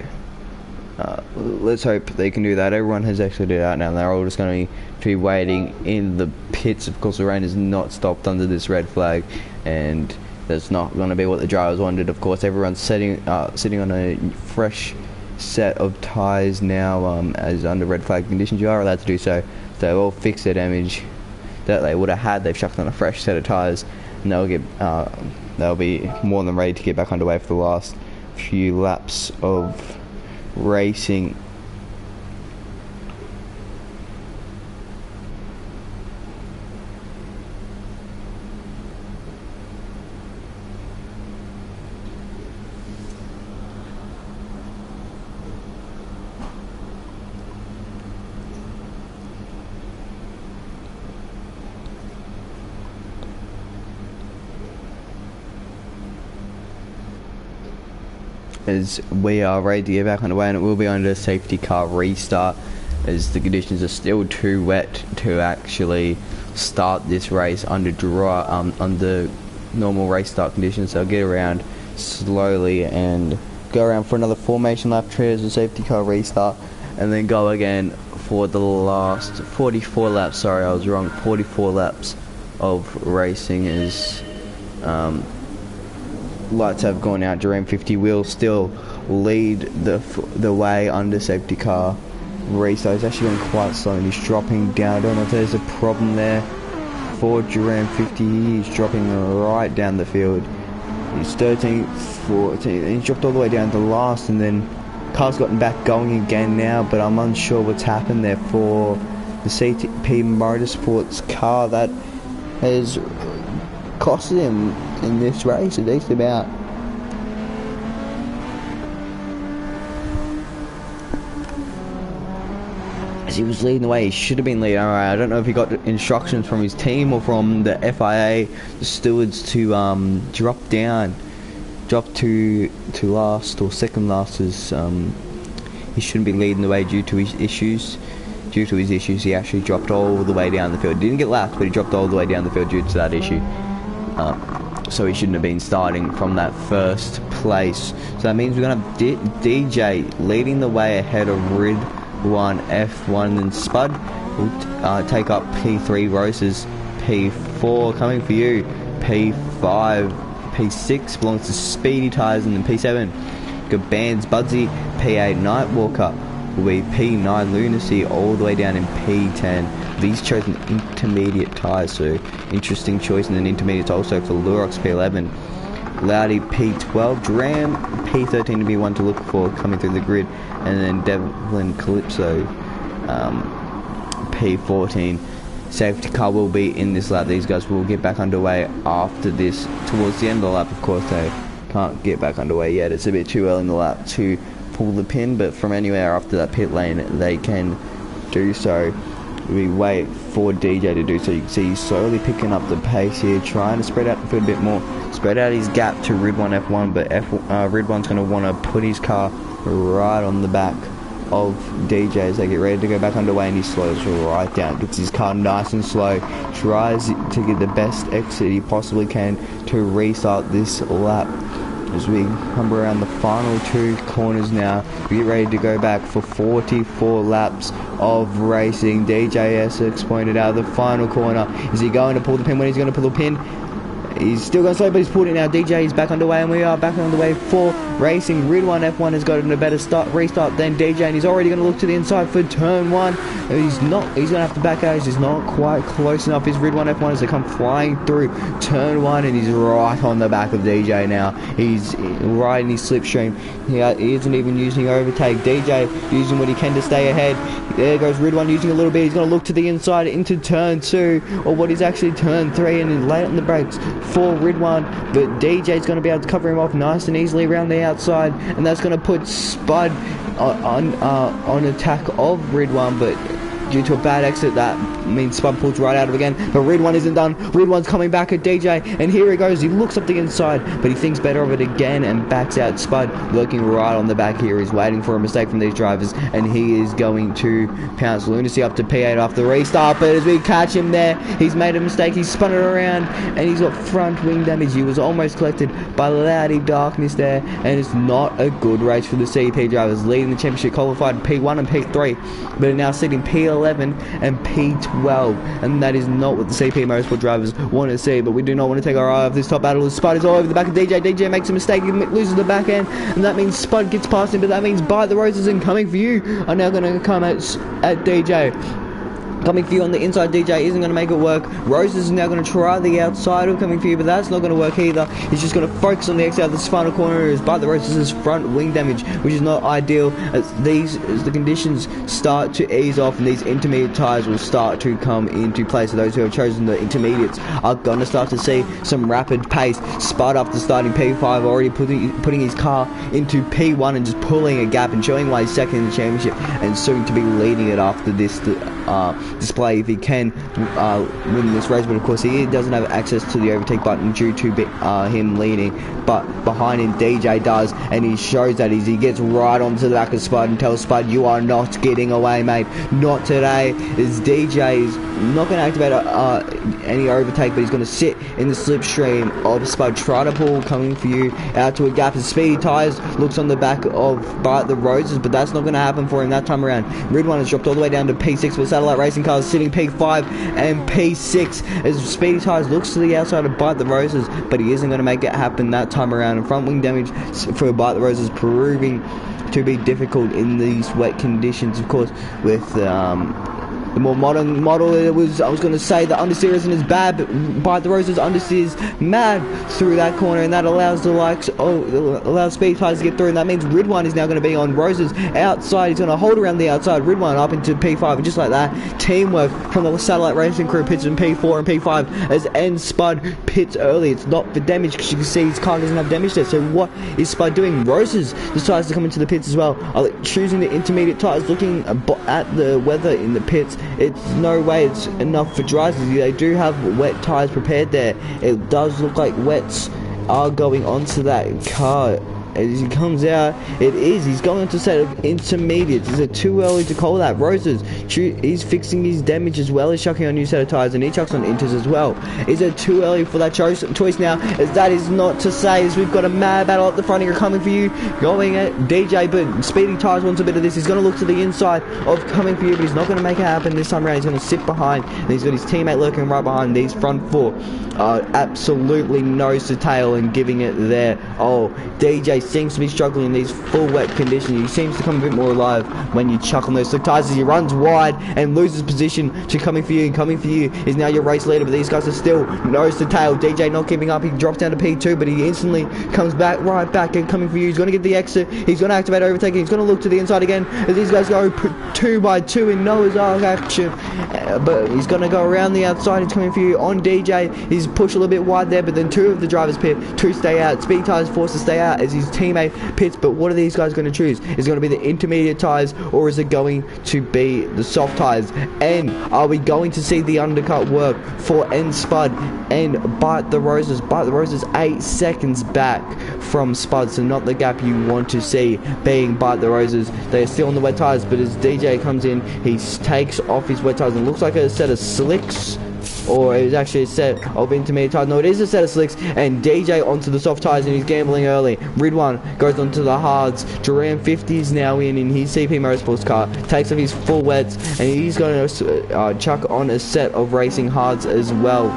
let's hope they can do that. Everyone has exited out now. They're all just going to be waiting in the pits. Of course, the rain has not stopped under this red flag, and that's not going to be what the drivers wanted. Of course, everyone's sitting on a fresh set of tyres now, as under red flag conditions you are allowed to do so. So they'll all fix their damage that they would have had. They've chucked on a fresh set of tyres, and they'll be more than ready to get back underway for the last few laps of racing. As we are ready to get back underway, and it will be under safety car restart, as the conditions are still too wet to actually start this race under normal race start conditions. So I'll get around slowly and go around for another formation lap, as a safety car restart, and then go again for the last 44 laps. Sorry, I was wrong. 44 laps of racing, as lights have gone out. Dream 50 will still lead the way under safety car restart. He's actually going quite slow, and he's dropping down. I don't know if there's a problem there for Dream 50. He's dropping right down the field. He's 13, 14, and he's dropped all the way down to last, and then car's gotten back going again now, but I'm unsure what's happened there for the CP Motorsports car. That has costed him in this race a decent amount. As he was leading the way, he should have been leading. Alright, I don't know if he got instructions from his team or from the FIA, the stewards, to drop to last or second last, as he shouldn't be leading the way due to his issues. Due to his issues, he actually dropped all the way down the field. Didn't get lapped, but he dropped all the way down the field due to that issue. So he shouldn't have been starting from that first place. So that means we're going to have DJ leading the way ahead of Rid 1, F1, and Spud will take up P3, Roses P4, coming for you, P5, P6 belongs to Speedy Tyres, and then P7, Good Bands, Budsy, P8, Nightwalker, will be P9 Lunacy all the way down in P10. These chosen intermediate tyres, so interesting choice. And then intermediates also for Lurox P11. Loudy P12, Dram P13 to be one to look for coming through the grid, and then Devlin Calypso P14. Safety car will be in this lap. These guys will get back underway after this. Towards the end of the lap, of course, they can't get back underway yet. It's a bit too early in the lap to pull the pin, but from anywhere after that pit lane, they can do so. We wait for DJ to do so. You can see he's slowly picking up the pace here, trying to spread out the field a bit more, spread out his gap to Ridwan F1, but Ridwan's going to want to put his car right on the back of DJ as they get ready to go back underway, and he slows right down, gets his car nice and slow, tries to get the best exit he possibly can to restart this lap. As we come around the final 2 corners now, we get ready to go back for 44 laps of racing. DJ Essex pointed out the final corner. Is he going to pull the pin? When he's going to pull the pin, he's still going slow, but he's pulled it now. DJ is back underway, and we are back on the way for racing. Ridwan F1 has got a better restart than DJ, and he's already going to look to the inside for turn 1. He's going to have to back out. He's not quite close enough. His Ridwan F1 as they come flying through turn 1, and he's right on the back of DJ now. He's right in his slipstream. He isn't even using overtake. DJ using what he can to stay ahead. There goes Ridwan using a little bit. He's going to look to the inside into turn 2, or what is actually turn 3, and then lay on the brakes for Ridwan, but DJ's going to be able to cover him off nice and easily around the outside, and that's going to put Spud on attack of Ridwan, but due to a bad exit, that means Spud pulls right out of it again. But Ridwan isn't done. Ridwan's coming back at DJ, and here he goes. He looks up the inside, but he thinks better of it again and backs out. Spud lurking right on the back here. He's waiting for a mistake from these drivers, and he is going to pounce Lunacy up to P8 after the restart. But as we catch him there, he's made a mistake. He's spun it around, and he's got front wing damage. He was almost collected by Loudy Darkness there, and it's not a good race for the CP drivers, leading the championship qualified P1 and P3, but are now sitting P11 and P12, and that is not what the CP Motorsport drivers want to see. But we do not want to take our eye off this top battle. Spud is all over the back of DJ. DJ makes a mistake, he loses the back end, and that means Spud gets past him, but that means Bite the Roses and Coming For You are now going to come at DJ. Coming For You on the inside. DJ isn't going to make it work. Roses is now going to try the outside of Coming For You, but that's not going to work either. He's just going to focus on the exit of this final corner as Bite the Roses' front wing damage, which is not ideal as the conditions start to ease off, and these intermediate tyres will start to come into place. So those who have chosen the intermediates are going to start to see some rapid pace. Spud after starting P5 already putting his car into P1 and just pulling a gap and showing why he's second in the championship, and soon to be leading it after this display if he can win this race. But of course he doesn't have access to the overtake button due to him leading, but behind him DJ does, and he shows that he gets right onto the back of Spud and tells Spud, you are not getting away, mate, not today. As DJ is not going to activate any overtake, but he's going to sit in the slipstream of Spud, try to pull Coming For You out to a gap. As Speedy Tyres looks on the back of Bite the Roses, but that's not going to happen for him that time around. Ridwan has dropped all the way down to P6 with Satellite Racing cars sitting P5 and P6 as Speedy Tyres looks to the outside of Bite the Roses, but he isn't going to make it happen that time around. And front wing damage for Bite the Roses proving to be difficult in these wet conditions. Of course, with the more modern model, I was going to say the understeer isn't as bad, but Bite the Roses understeer is mad through that corner, and that allows allows Speed Tyres to get through, and that means Ridwan is now going to be on Roses outside. He's going to hold around the outside, Ridwan up into P5, and just like that, teamwork from the Satellite Racing crew pits in P4 and P5 as N Spud pits early. It's not for damage because you can see his car doesn't have damage there. So what is Spud doing? Roses decides to come into the pits as well, choosing the intermediate tyres, looking at the weather in the pits. It's no way it's enough for dries. They do have wet tyres prepared there. It does look like wets are going onto that car. As he comes out, he's going to set of intermediates. Is it too early to call that? Roses, he's fixing his damage as well as chucking on a new set of tyres, and he chucks on inters as well. Is it too early for that choice now? As that is not to say, as we've got a mad battle at the front here Coming For You, going at DJ, but Speedy Tyres wants a bit of this. He's going to look to the inside of Coming For You, but he's not going to make it happen this time around. He's going to sit behind, and he's got his teammate lurking right behind. These front four are absolutely nose to tail and giving it there. Oh, DJ seems to be struggling in these full wet conditions. He seems to come a bit more alive when you chuck on those slick tyres as he runs wide and loses position to Coming For You. And Coming For You is now your race leader, but these guys are still nose to tail. DJ not keeping up. He drops down to P2, but he instantly comes back, right back, and Coming For You. He's going to get the exit. He's going to activate overtaking. He's going to look to the inside again as these guys go 2 by 2 in Noah's Ark action. But he's going to go around the outside. He's Coming For You on DJ. He's pushed a little bit wide there, but then 2 of the drivers pit, 2 stay out. Speed tyres forced to stay out as his teammate pits. But what are these guys going to choose? Is it going to be the intermediate tyres, or is it going to be the soft tyres? And are we going to see the undercut work for N Spud and Bite the Roses? Bite the Roses 8 seconds back from Spud, so not the gap you want to see being Bite the Roses. They're still on the wet tyres, but as DJ comes in, he takes off his wet tyres and looks like a set of slicks, or it was actually a set of intermediate tyres. No, it is a set of slicks, and DJ onto the soft tyres, and he's gambling early. Ridwan goes onto the hards. Duran 50 is now in his CP Motorsports car, takes off his full wets, and he's going to chuck on a set of racing hards as well.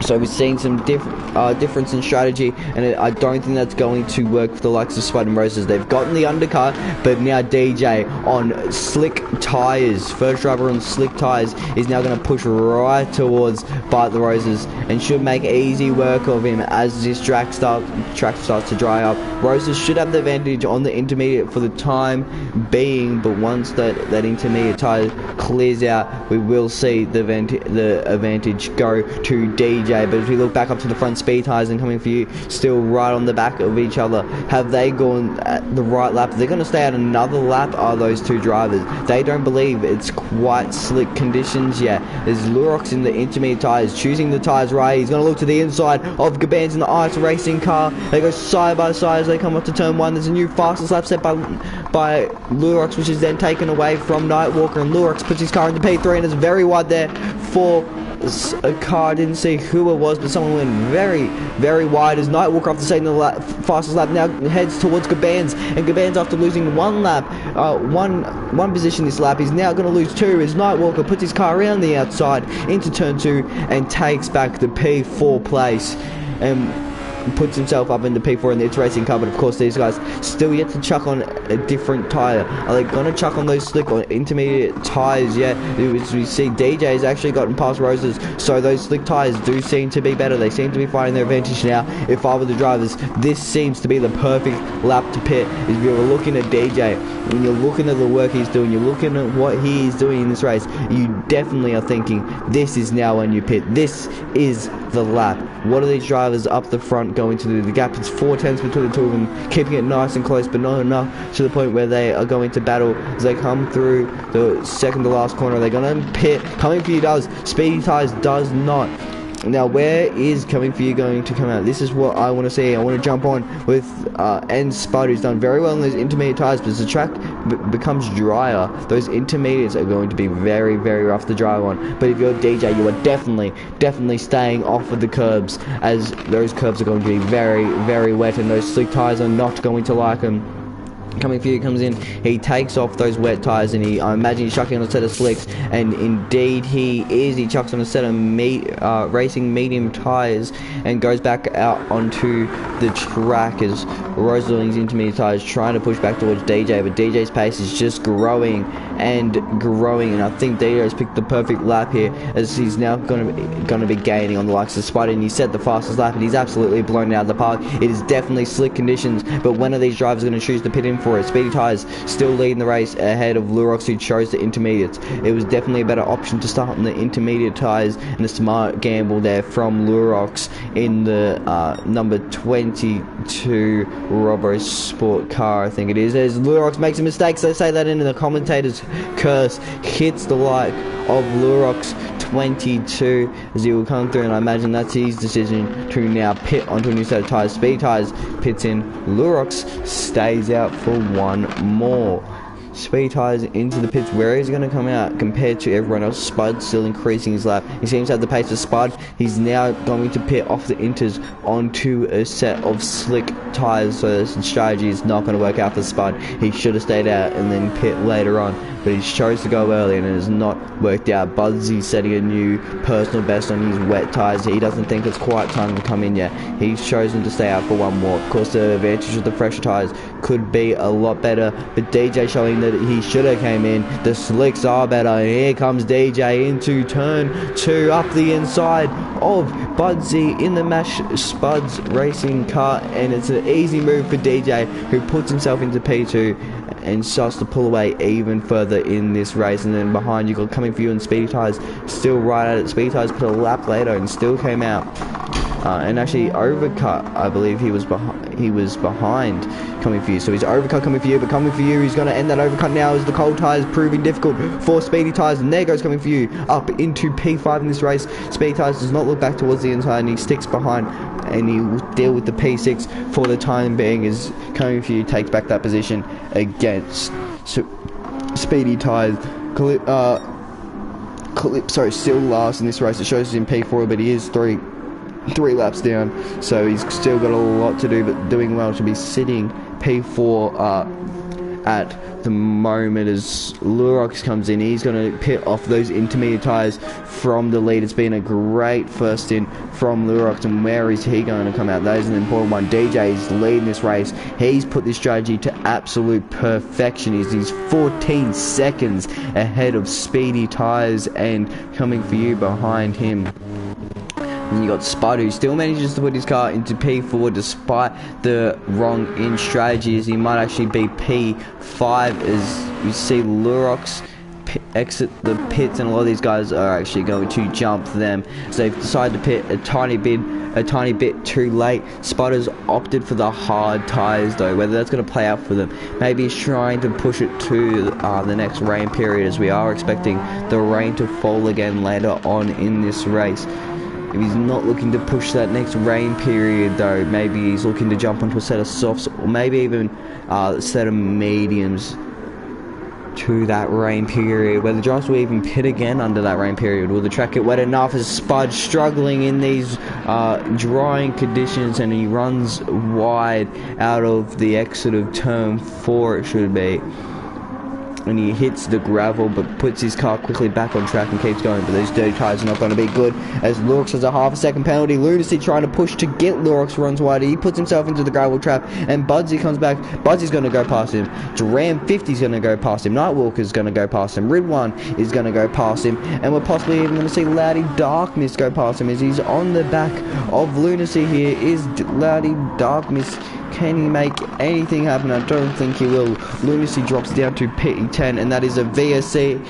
So we're seeing some difference in strategy, and I don't think that's going to work for the likes of Spud and Roses. They've gotten the undercut, but now DJ on slick tyres, first driver on slick tyres, is now going to push right towards Bite the Roses and should make easy work of him as this track starts to dry up. Roses should have the advantage on the intermediate for the time being, but once that intermediate tyre clears out, we will see the advantage go to DJ. But if we look back up to the front, Speed tyres and Coming For You still right on the back of each other. Have they gone at the right lap? They're going to stay out another lap, are those 2 drivers. They don't believe it's quite slick conditions yet. There's Lurox in the intermediate tyres, choosing the tyres right. He's going to look to the inside of Gabans in the ice racing car. They go side by side as they come up to turn 1. There's a new fastest lap set by Lurox, which is then taken away from Nightwalker, and Lurox puts his car into P3, and it's very wide there for a car. I didn't see who it was, but someone went very, very wide as Nightwalker, after taking the fastest lap, now heads towards Gabans, and Gabans, after losing one position this lap, is now going to lose 2 as Nightwalker puts his car around the outside into turn 2 and takes back the P4 place and puts himself up in the P4 in the It's Racing car. But of course these guys still yet to chuck on a different tyre. Are they going to chuck on those slick or intermediate tyres? Yeah, as we see, DJ has actually gotten past Roses, so those slick tyres do seem to be better. They seem to be finding their advantage now. If I were the drivers, this seems to be the perfect lap to pit. If you're looking at DJ, when you're looking at the work he's doing, you're looking at what he is doing in this race, you definitely are thinking, this is now when you pit. This is the lap. What are these drivers up the front going to do? The gap is 4 tenths between the 2 of them, keeping it nice and close, but not enough to the point where they are going to battle as they come through the second to last corner. They're going to pit. Coming For You does. Speedy Tyres does not. Now, where is Coming For You going to come out? This is what I want to see. I want to jump on with N Spud, who's done very well in those intermediate tyres, but as the track becomes drier, those intermediates are going to be very, very rough to drive on. But if you're DJ, you are definitely staying off of the curbs, as those curbs are going to be very, very wet, and those slick tyres are not going to like them. Coming For You comes in, he takes off those wet tyres, and I imagine he's chucking on a set of slicks, and indeed he is. He chucks on a set of racing medium tyres and goes back out onto the track as Rosaling's intermediate tyres trying to push back towards DJ, but DJ's pace is just growing, and I think DJ has picked the perfect lap here, as he's now going to be gaining on the likes of Spider, and he set the fastest lap, and he's absolutely blown out of the park. It is definitely slick conditions, but when are these drivers going to choose to pit in for it? Speedy Tyres still leading the race ahead of Lurox, who chose the intermediates. It was definitely a better option to start on the intermediate tyres, and a smart gamble there from Lurox in the number 22 Robo Sport car, I think it is. As Lurox makes a mistake, so they say that in the commentator's curse, hits the like of Lurox 22 as he will come through, and I imagine that's his decision to now pit onto a new set of tyres. Speed Tyres pits in, Lurox stays out for one more. Speedy Tyres into the pits. Where he's going to come out compared to everyone else? Spud still increasing his lap. He seems to have the pace of Spud. He's now going to pit off the inters onto a set of slick tyres, so this strategy is not going to work out for Spud. He should have stayed out and then pit later on, but he chose to go early and it has not worked out. Budsy setting a new personal best on his wet tyres. He doesn't think it's quite time to come in yet. He's chosen to stay out for one more. Of course, the advantage of the fresher tyres could be a lot better, but DJ showing that he should have came in. The slicks are better, and here comes DJ into turn 2 up the inside of Budsy in the Mash Spuds racing car, and it's an easy move for DJ, who puts himself into P2 and starts to pull away even further in this race. And then behind you got Coming For You and Speedy Tyres still right at it. Speedy Tyres put a lap later and still came out and actually overcut. I believe he was behind Coming For You, so he's overcut Coming For You, but Coming For You, he's going to end that overcut now as the cold tyres proving difficult for Speedy Tyres, and there goes Coming For You up into P5 in this race. Speedy Tyres does not look back towards the inside and he sticks behind, and he will deal with the P6 for the time being as Coming For You takes back that position against Speedy Tyres. Calypso still last in this race. It shows he's in P4, but he is three laps down, so he's still got a lot to do, but doing well to be sitting P4 at the moment as Lurox comes in. He's going to pit off those intermediate tyres from the lead. It's been a great first in from Lurox, and where is he going to come out? That is an important one. DJ is leading this race. He's put this strategy to absolute perfection. He's 14 seconds ahead of Speedy Tyres and Coming For You behind him. And you got Spud, who still manages to put his car into P4 despite the wrong in strategy, as he might actually be P5 as you see Lurox exit the pits, and a lot of these guys are actually going to jump them. So they've decided to pit a tiny bit too late. Spud has opted for the hard tyres though. Whether that's going to play out for them, maybe he's trying to push it to the next rain period, as we are expecting the rain to fall again later on in this race. If he's not looking to push that next rain period though, maybe he's looking to jump onto a set of softs, or maybe even a set of mediums to that rain period, where the drivers will even pit again under that rain period. Will the track get wet enough? As Spud struggling in these drying conditions, and he runs wide out of the exit of turn 4 it should be, and he hits the gravel but puts his car quickly back on track and keeps going. But those dirty tyres are not going to be good, as Lurox has a half a second penalty. Lunacy trying to push to get Lurox, runs wide. He puts himself into the gravel trap, and Budsy comes back. Budsy's going to go past him. Duran 50's going to go past him. Nightwalker's going to go past him. Rid1 is going to go past him, and we're possibly even going to see Loudy Darkness go past him, as he's on the back of Lunacy here. Is Loudy Darkness, can he make anything happen? I don't think he will. Lunacy drops down to P10, and that is a VSC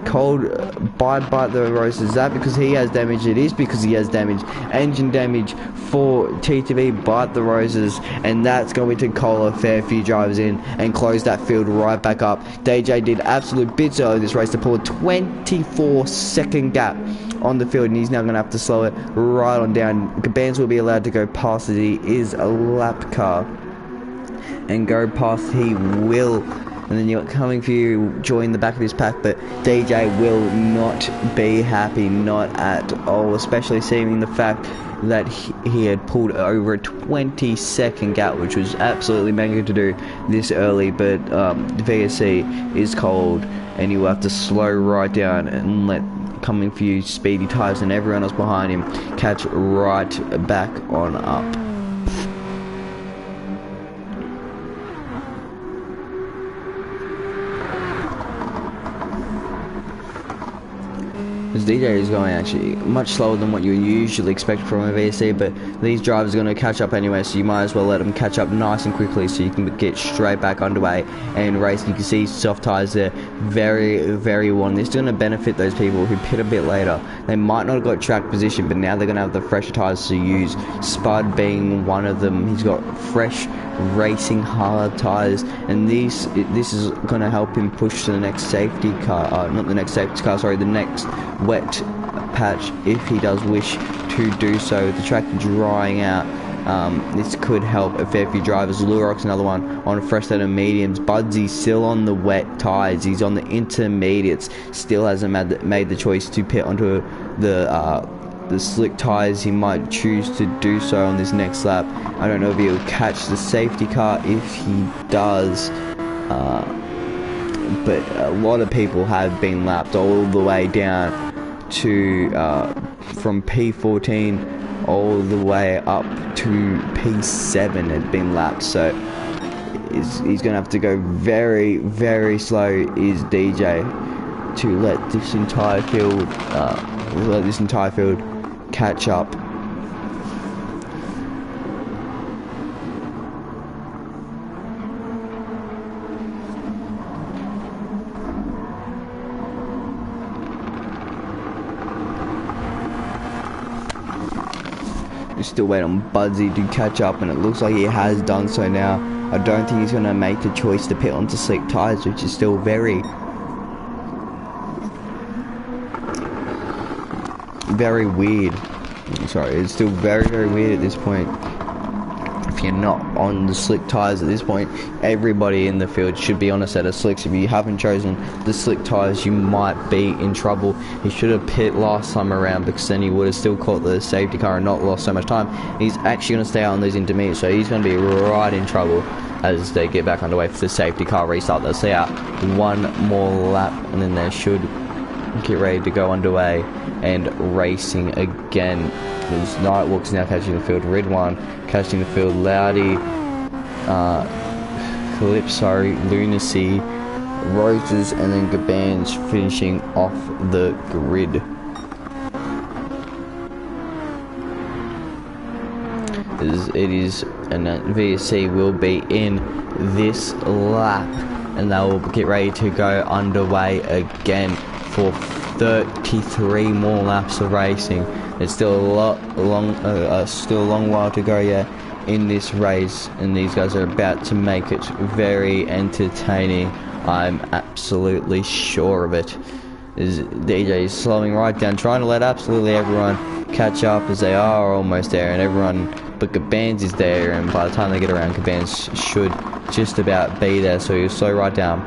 called by Bite the Roses. Is that because he has damage? It is because he has damage. Engine damage for TTV Bite the Roses, and that's going to call a fair few drivers in and close that field right back up. DJ did absolute bits early this race to pull a 24-second gap on the field, and he's now going to have to slow it right on down. Gabans will be allowed to go past, as he is a lap car, and go past he will. And then you're Coming For You join the back of his pack, but DJ will not be happy, not at all, especially seeing the fact that he had pulled over a 20-second gap, which was absolutely mega to do this early. But VSC is cold, and you will have to slow right down and let Coming For You, Speedy Tyres, and everyone else behind him catch right back on up. As DJ is going actually much slower than what you usually expect from a VSC, but these drivers are going to catch up anyway, so you might as well let them catch up nice and quickly so you can get straight back underway and race. You can see soft tyres there, very warm. This is going to benefit those people who pit a bit later. They might not have got track position, but now they're going to have the fresher tyres to use. Spud being one of them. He's got fresh racing hard tyres, and this is going to help him push to the next safety car, not the next safety car, sorry, the next wet patch, if he does wish to do so. The track drying out This could help a fair few drivers. Lurock's another one on a fresh set of mediums. Budsy's still on the wet tyres. He's on the intermediates. Still hasn't made the choice to pit onto the slick tyres. He might choose to do so on this next lap. I don't know if he'll catch the safety car. If he does, but a lot of people have been lapped all the way down to from P14 all the way up to P7 had been lapped, so he's gonna have to go very, very slow, is DJ, to let this entire field catch up. We still wait on Budsy to catch up, and it looks like he has done so now. I don't think he's going to make the choice to pit onto slick tyres, which is still very weird. Sorry, it's still very, very weird at this point. If you're not on the slick tyres at this point, everybody in the field should be on a set of slicks. If you haven't chosen the slick tyres, you might be in trouble. He should have pit last time around, because then he would have still caught the safety car and not lost so much time. He's actually going to stay out on those intermediates, so he's going to be right in trouble as they get back underway for the safety car restart. They'll stay out one more lap, and then they should get ready to go underway and racing again. There's Nightwalk's now catching the field, Ridwan catching the field, Loudy, Calypso, Lunacy, Roses, and then Gaban's finishing off the grid. It is, and VSC will be in this lap, and they will get ready to go underway again for 33 more laps of racing. It's still still a long while to go yet in this race, and these guys are about to make it very entertaining. I'm absolutely sure of it. DJ is slowing right down, trying to let absolutely everyone catch up, as they are almost there, and everyone but Gabans is there, and by the time they get around, Gabans should just about be there, so he'll slow right down,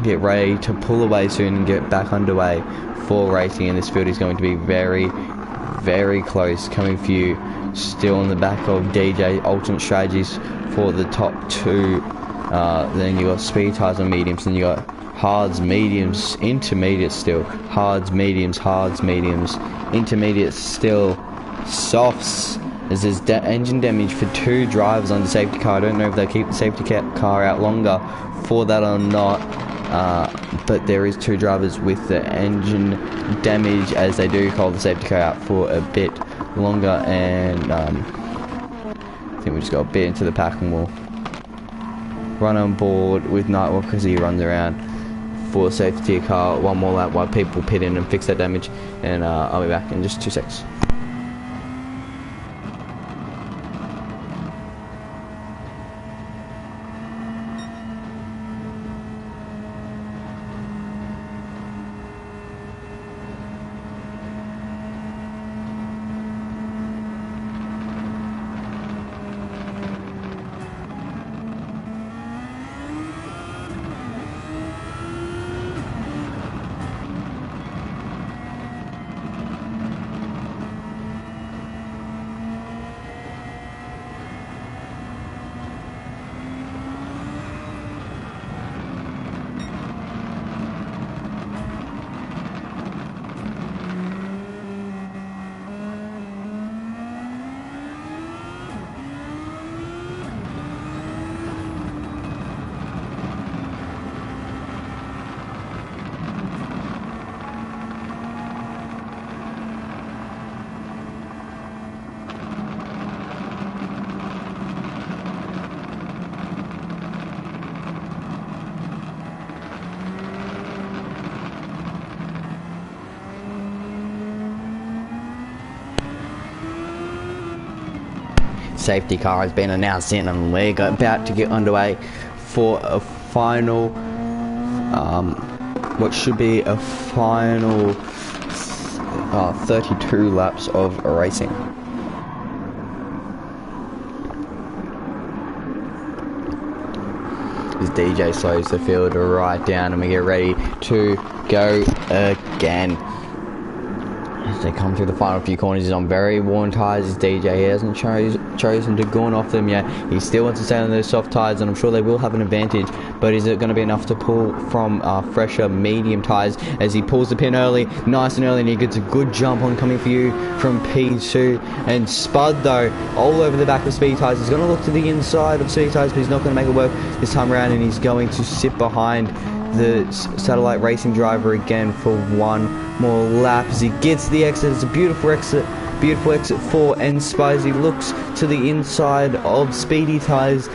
get ready to pull away soon and get back underway for racing. In this field is going to be very, very close, coming for you still on the back of DJ. Ultimate strategies for the top two. Then you got speed tyres and mediums, and you got hards, mediums, intermediates still, hards, mediums, intermediates still, softs, as there's engine damage for two drivers on the safety car. I don't know if they keep the safety car out longer for that or not, but there is two drivers with the engine damage, as they do hold the safety car out for a bit longer, and I think we just got a bit into the pack, and we'll run on board with Nightwalk because he runs around for safety car one more lap while people pit in and fix that damage, and I'll be back in just 2 seconds. Safety car has been announced in, and we're about to get underway for a final, what should be a final 32 laps of racing. DJ slows the field right down, and we get ready to go again. As they come through the final few corners, he's on very worn tyres. His DJ, he hasn't chosen to go off them yet. He still wants to stay on those soft tyres, and I'm sure they will have an advantage. But is it going to be enough to pull from fresher medium tyres as he pulls the pin early, nice and early, and he gets a good jump on coming for you from P2. And Spud, though, all over the back of Speedy Tyres. He's going to look to the inside of Speedy Tyres, but he's not going to make it work this time around, and he's going to sit behind the Satellite Racing driver again for one more lap as he gets the exit. It's a beautiful exit for N-Spud as he looks to the inside of Speedy Tyres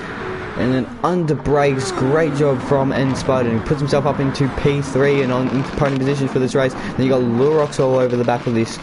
and then under brakes. Great job from N-Spud, and he puts himself up into P3 and into podium position for this race. Then you got Lurox all over the back of this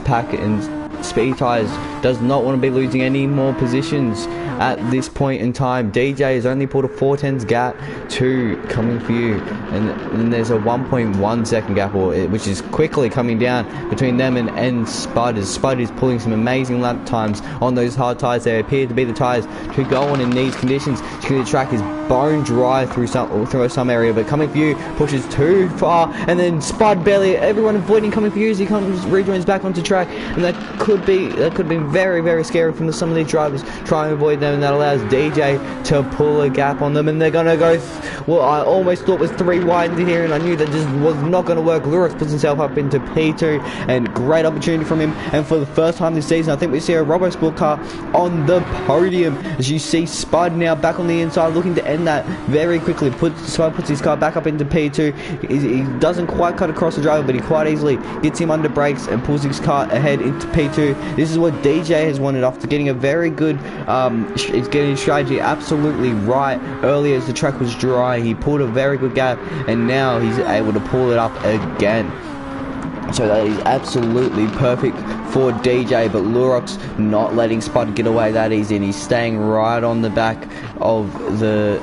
pack, and Speedy Tyres does not want to be losing any more positions at this point in time. DJ has only pulled a 4/10 gap to coming for you, and then there's a 1.1 second gap, which is quickly coming down between them and Spud, as Spud is pulling some amazing lap times on those hard tyres. They appear to be the tyres to go on in these conditions. The track is bone dry through some area, but coming for you pushes too far, and then Spud barely, everyone avoiding coming for you as he rejoins back onto track, and that could be very, very scary from some of these drivers trying to avoid them, and that allows DJ to pull a gap on them, and they're gonna go well, I almost thought was 3 wide into here, and I knew that just was not going to work. Lurox puts himself up into P2, and great opportunity from him, and for the first time this season I think we see a Robo Sport car on the podium, as you see Spud now back on the inside looking to end that very quickly. Spud puts his car back up into P2. He doesn't quite cut across the driver, but he quite easily gets him under brakes and pulls his car ahead into P2. This is what DJ has wanted after getting a very good he's getting his strategy absolutely right earlier as the track was dry. He pulled a very good gap, and now he's able to pull it up again. So that is absolutely perfect for DJ, but Lurox not letting Spud get away that easy, and he's staying right on the back of the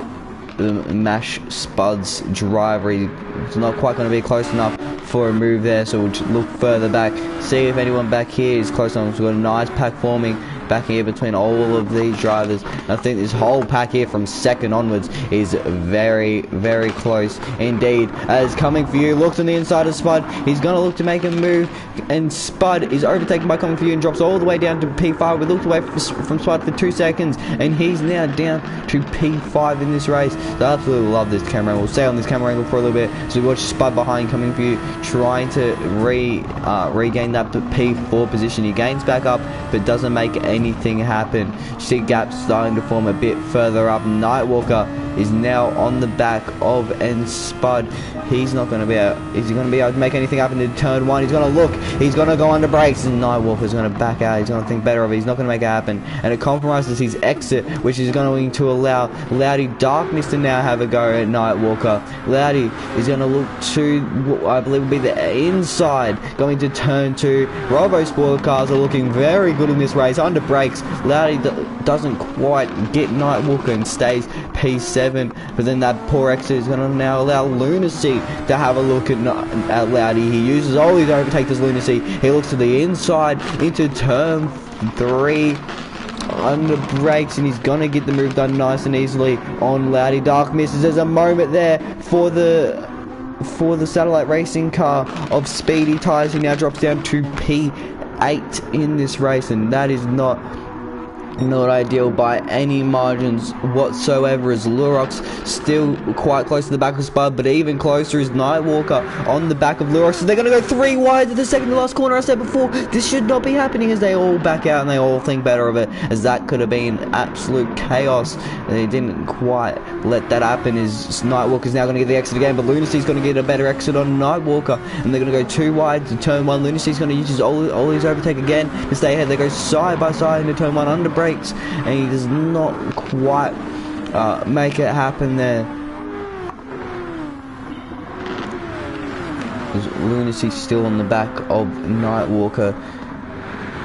Mash Spud's driver. He's not quite going to be close enough for a move there, so we'll look further back, see if anyone back here is close enough. We've got a nice pack forming back here between all of these drivers. I think this whole pack here from second onwards is very, very close indeed. As coming for you looks on the inside of Spud, he's going to look to make a move, and Spud is overtaken by coming for you and drops all the way down to P5. We looked away from Spud for 2 seconds, and he's now down to P5 in this race. So I absolutely love this camera angle. We'll stay on this camera angle for a little bit. So we watch Spud behind coming for you, trying to regain that P4 position. He gains back up, but doesn't make anything happen. You see gaps starting to form a bit further up. Nightwalker is now on the back of Spud. He's not going to be able, is he going to be able to make anything happen in turn 1? He's going to look, he's going to go under brakes, and Nightwalker's going to back out. He's going to think better of it. He's not going to make it happen, and it compromises his exit, which is going to allow Loudy Darkness to now have a go at Nightwalker. Loudy is going to look to what I believe will be the inside, going to turn 2. Robo Sport cars are looking very good in this race. Under brakes, Loudy doesn't quite get Nightwalker and stays P7, but then that poor exit is going to now allow Lunacy to have a look at Loudy. He uses all his overtake as Lunacy. He looks to the inside into turn 3 under brakes, and he's going to get the move done nice and easily on Loudy. Dark misses. There's a moment there for the Satellite Racing car of Speedy Tyres, who now drops down to P8 in this race, and that is not ideal by any margins whatsoever, as Lurox still quite close to the back of Spud, but even closer is Nightwalker on the back of Lurox. So they're going to go 3 wide to the second to last corner. I said before, this should not be happening, as they all back out and they all think better of it, as that could have been absolute chaos, and they didn't quite let that happen. As Nightwalker's now going to get the exit again, but Lunacy's going to get a better exit on Nightwalker, and they're going to go 2 wide to turn 1. Lunacy's going to use all his overtake again to stay ahead. They go side by side into turn 1 under brakes, and he does not quite make it happen there. Lunacy still on the back of Nightwalker.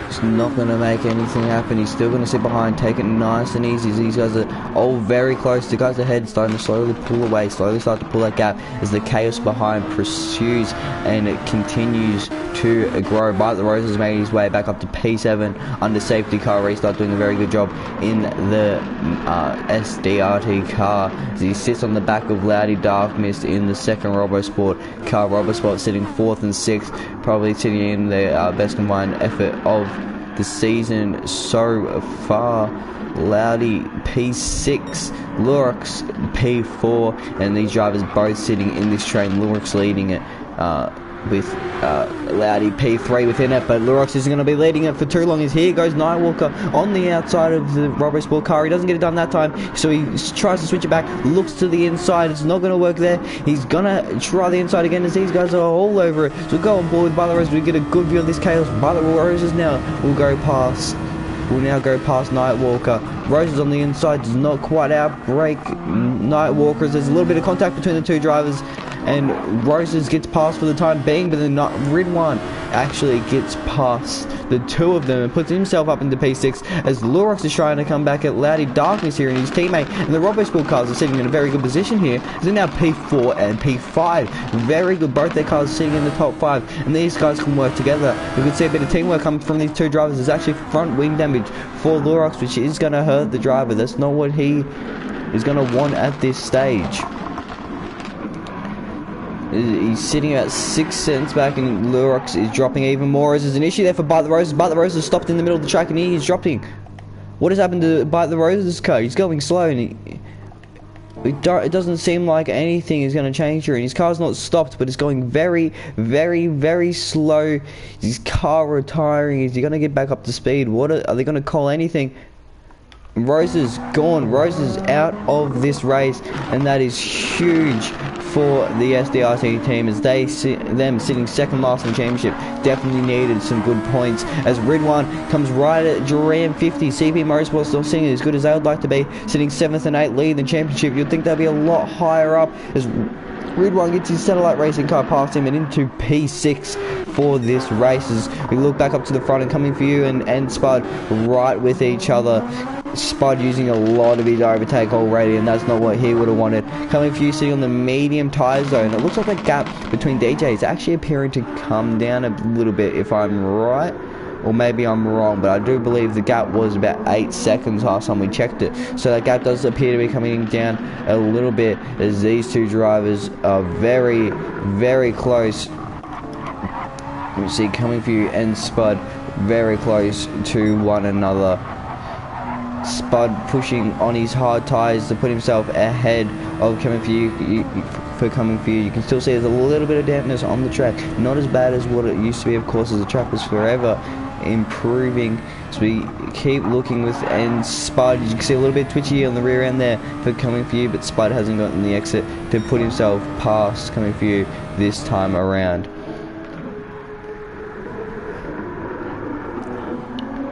It's not going to make anything happen. He's still going to sit behind, take it nice and easy. These guys are all very close. The guys ahead starting to slowly pull away, slowly start to pull that gap as the chaos behind pursues and it continues to grow. But the Rose has made his way back up to P7 under safety car. Restart doing a very good job in the SDRT car as he sits on the back of Loudy Dark Mist in the second Robosport car. Robosport sitting 4th and 6th, probably sitting in the best combined effort of the season so far. Loudy P6, Lurix P4, and these drivers both sitting in this train. Lurix leading it with Loudy P3 within it, but Lurix isn't going to be leading it for too long. As here goes Nightwalker on the outside of the Robosport car. He doesn't get it done that time, so he tries to switch it back, looks to the inside. It's not going to work there. He's going to try the inside again as these guys are all over it. So we'll go on board with By the Rose. We get a good view of this chaos. By the Roses now will now go past Nightwalker. Roses on the inside does not quite outbrake Nightwalkers. There's a little bit of contact between the two drivers, and Roses gets past for the time being, but then Ridwan actually gets past the two of them and puts himself up into P6 as Lurix is trying to come back at Loudy Darkness here, and his teammate and the Robosport cars are sitting in a very good position here. They're now P4 and P5. Very good, both their cars sitting in the top 5, and these guys can work together. We can see a bit of teamwork coming from these two drivers. There's actually front wing damage for Lurix, which is going to hurt the driver. That's not what he is going to want at this stage. He's sitting at 6 cents back, and Lurix is dropping even more. As there's an issue there for Bite the Roses. Bite the Roses stopped in the middle of the track, and he is dropping. What has happened to Bite the Roses' car? He's going slow, and it doesn't seem like anything is going to change here. And his car's not stopped, but it's going very, very, very slow. His car retiring. Is he going to get back up to speed? What are they going to call anything? Roses gone. Roses out of this race, and that is huge for the SDRT team as them sitting second last in the championship. Definitely needed some good points as Ridwan comes right at Duran 50. CP Motorsport still sitting as good as they would like to be, sitting 7th and 8th, lead in the championship. You'd think they'd be a lot higher up as Ridwan gets his satellite racing car past him and into P6 for this race. As we look back up to the front and coming for you and Spud right with each other. Spud using a lot of his overtake already, and that's not what he would have wanted. Coming for you sitting on the medium tyre zone. It looks like the gap between DJ is actually appearing to come down a little bit, if I'm right. Or maybe I'm wrong, but I do believe the gap was about 8 seconds last time we checked it. So that gap does appear to be coming down a little bit as these two drivers are very, very close. You see coming for you and Spud very close to one another. Spud pushing on his hard tyres to put himself ahead of coming for you. You can still see there's a little bit of dampness on the track. Not as bad as what it used to be, of course, as the track was forever improving. So we keep looking with and Spud. You can see a little bit twitchy on the rear end there for coming for you, but Spud hasn't gotten the exit to put himself past coming for you this time around.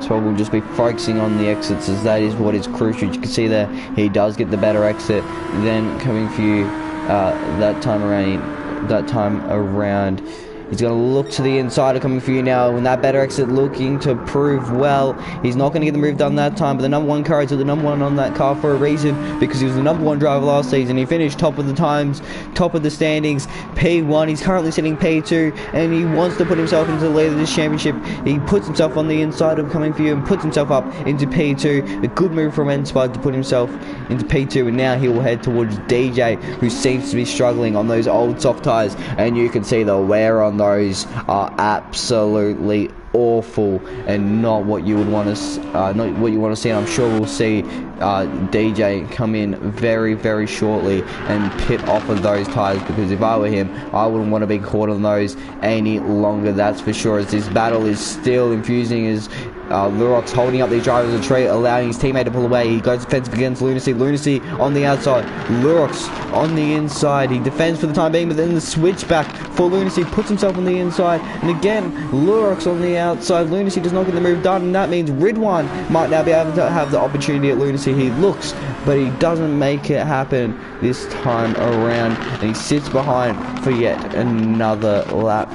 So we'll just be focusing on the exits as that is what is crucial. You can see there he does get the better exit. Then coming for you that time around he's going to look to the inside of coming for you now. When that better exit looking to prove well. He's not going to get the move done that time, but the number 1 car is the number 1 on that car for a reason, because he was the number 1 driver last season. He finished top of the times, top of the standings, P1. He's currently sitting P2, and he wants to put himself into the lead of this championship. He puts himself on the inside of coming for you and puts himself up into P2. A good move from N-Spud to put himself into P2, and now he will head towards DJ, who seems to be struggling on those old soft tyres, and you can see the wear on those are absolutely awful and not what you would want to see. And I'm sure we'll see DJ come in very, very shortly and pit off of those tyres, because if I were him, I wouldn't want to be caught on those any longer, that's for sure, as this battle is still infusing as Lurix holding up these drivers a treat, allowing his teammate to pull away. He goes defensive against Lunacy. Lunacy on the outside, Lurix on the inside. He defends for the time being, but then the switchback for Lunacy puts himself on the inside, and again Lurix on the outside. Lunacy does not get the move done, and that means Ridwan might now be able to have the opportunity at Lunacy. He looks, but he doesn't make it happen this time around, and he sits behind for yet another lap.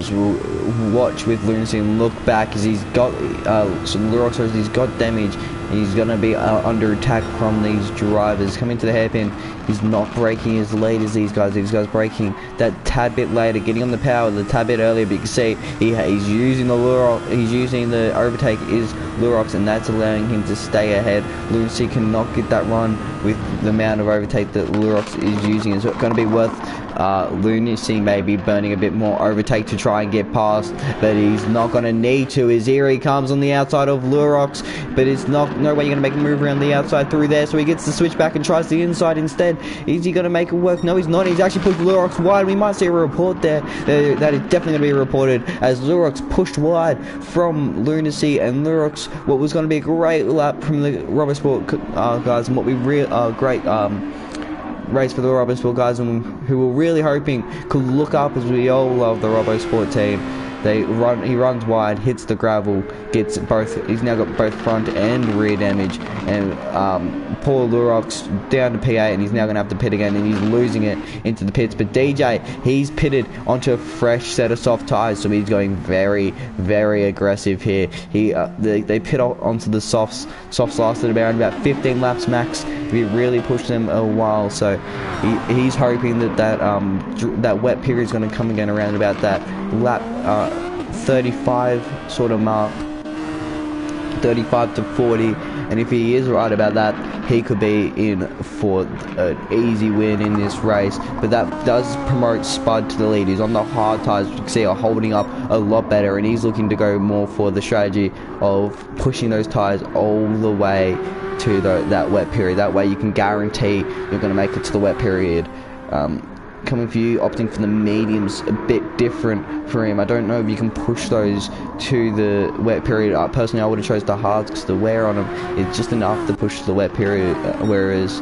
drivers will watch with Lunacy and look back as he's got he's got damage. He's going to be under attack from these drivers. Coming to the hairpin, he's not braking as late as these guys. These guys braking that tad bit later, getting on the power the tad bit earlier. But you can see he's using the he's using the overtake is Lurox, and that's allowing him to stay ahead. Lunacy cannot get that run with the amount of overtake that Lurox is using. It's going to be worth Lunacy maybe burning a bit more overtake to try and get past, but he's not going to need to. As here he comes on the outside of Lurox, but it's no way you're going to make him move around the outside through there, so he gets the switch back and tries the inside instead. Is he going to make it work? No, he's not. He's actually pushed Lurox wide. We might see a report there. That is definitely going to be reported as Lurox pushed wide from Lunacy, and Lurox, what was going to be a great lap from the Robosport guys, and what we great race for the Robosport guys, and who were really hoping could look up, as we all love the Robosport team. He runs wide, hits the gravel, gets both. He's now got both front and rear damage, and poor Lurox down to P8, and he's now going to have to pit again, and he's losing it into the pits. But DJ, he's pitted onto a fresh set of soft tyres, so he's going very, very aggressive here. They pit onto the softs. Softs lasted about 15 laps max. We really pushed them a while, so he's hoping that wet period is going to come again around about that lap 35 sort of mark, 35 to 40, and if he is right about that, he could be in for an easy win in this race. But that does promote Spud to the lead. He's on the hard tyres, you can see are holding up a lot better, and he's looking to go more for the strategy of pushing those tyres all the way to that wet period. That way you can guarantee you're going to make it to the wet period. Coming for you, opting for the mediums, a bit different for him. I don't know if you can push those to the wet period. Personally, I would have chose the hards because the wear on them is just enough to push to the wet period, whereas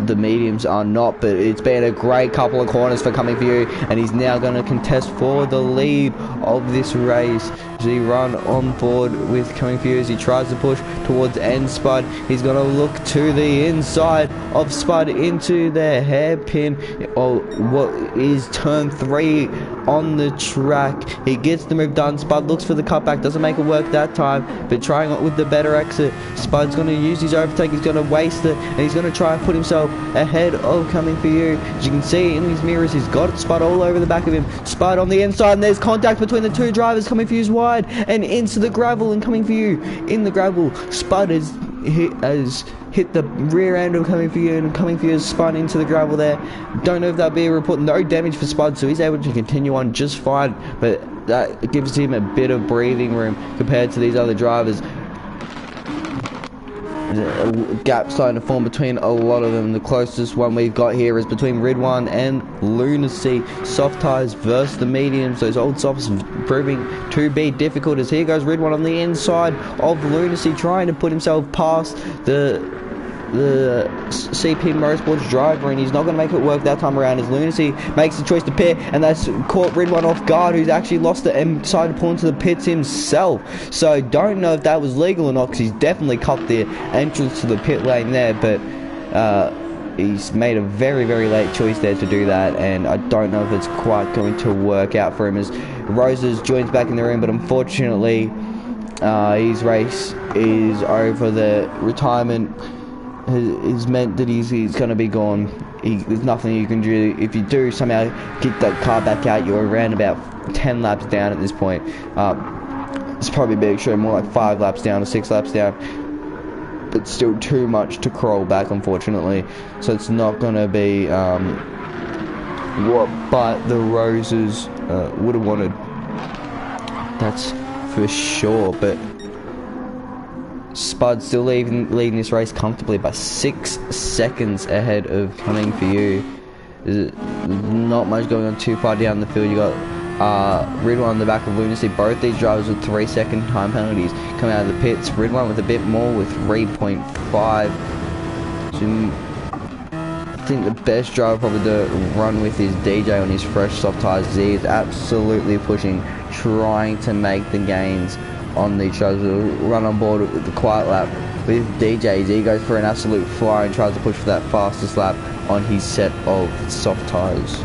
the mediums are not. But it's been a great couple of corners for Coming For You, and he's now going to contest for the lead of this race. As he run on board with Coming For You as he tries to push towards end Spud. He's going to look to the inside of Spud into the hairpin, or what is turn 3 on the track. He gets the move done. Spud looks for the cutback, doesn't make it work that time, but trying it with the better exit. Spud's going to use his overtake, he's going to waste it, and he's going to try and put himself ahead of Coming For You. As you can see in his mirrors, he's got Spud all over the back of him. Spud on the inside, and there's contact between the two drivers. Coming For You's wide and into the gravel, and Coming For You in the gravel. Spud has hit the rear end of Coming For You, and Coming For You has spun into the gravel there. Don't know if that'll be a report. No damage for Spud, so he's able to continue on just fine, but that gives him a bit of breathing room compared to these other drivers. A gap starting to form between a lot of them. The closest one we've got here is between Ridwan and Lunacy. Soft tyres versus the mediums. Those old softs proving to be difficult, as here goes Ridwan on the inside of Lunacy, trying to put himself past the CP Motorsports driver, and he's not going to make it work that time around as Lunacy makes the choice to pit, and that's caught Ridwan off guard, who's actually lost it and decided to pull into the pits himself. So don't know if that was legal or not, because he's definitely cut the entrance to the pit lane there, but he's made a very, very late choice there to do that, and I don't know if it's quite going to work out for him as Roses joins back in the room, but unfortunately his race is over. The retirement is meant that he's going to be gone. There's nothing you can do. If you do somehow get that car back out, you're around about 10 laps down at this point. It's probably a bit extreme, more like 5 laps down or 6 laps down, but still too much to crawl back, unfortunately. So it's not going to be what but the Roses would have wanted, that's for sure. But Spud still leading this race comfortably by 6 seconds ahead of Coming For You. There's not much going on too far down the field. You got Ridwan on the back of Lunacy. Both these drivers with 3-second time penalties coming out of the pits. Ridwan with a bit more with 3.5. I think the best driver probably to run with is DJ on his fresh soft tyres. He is absolutely pushing, trying to make the gains on the tries to run on board with the quiet lap with DJs. He goes for an absolute fly and tries to push for that fastest lap on his set of soft tyres.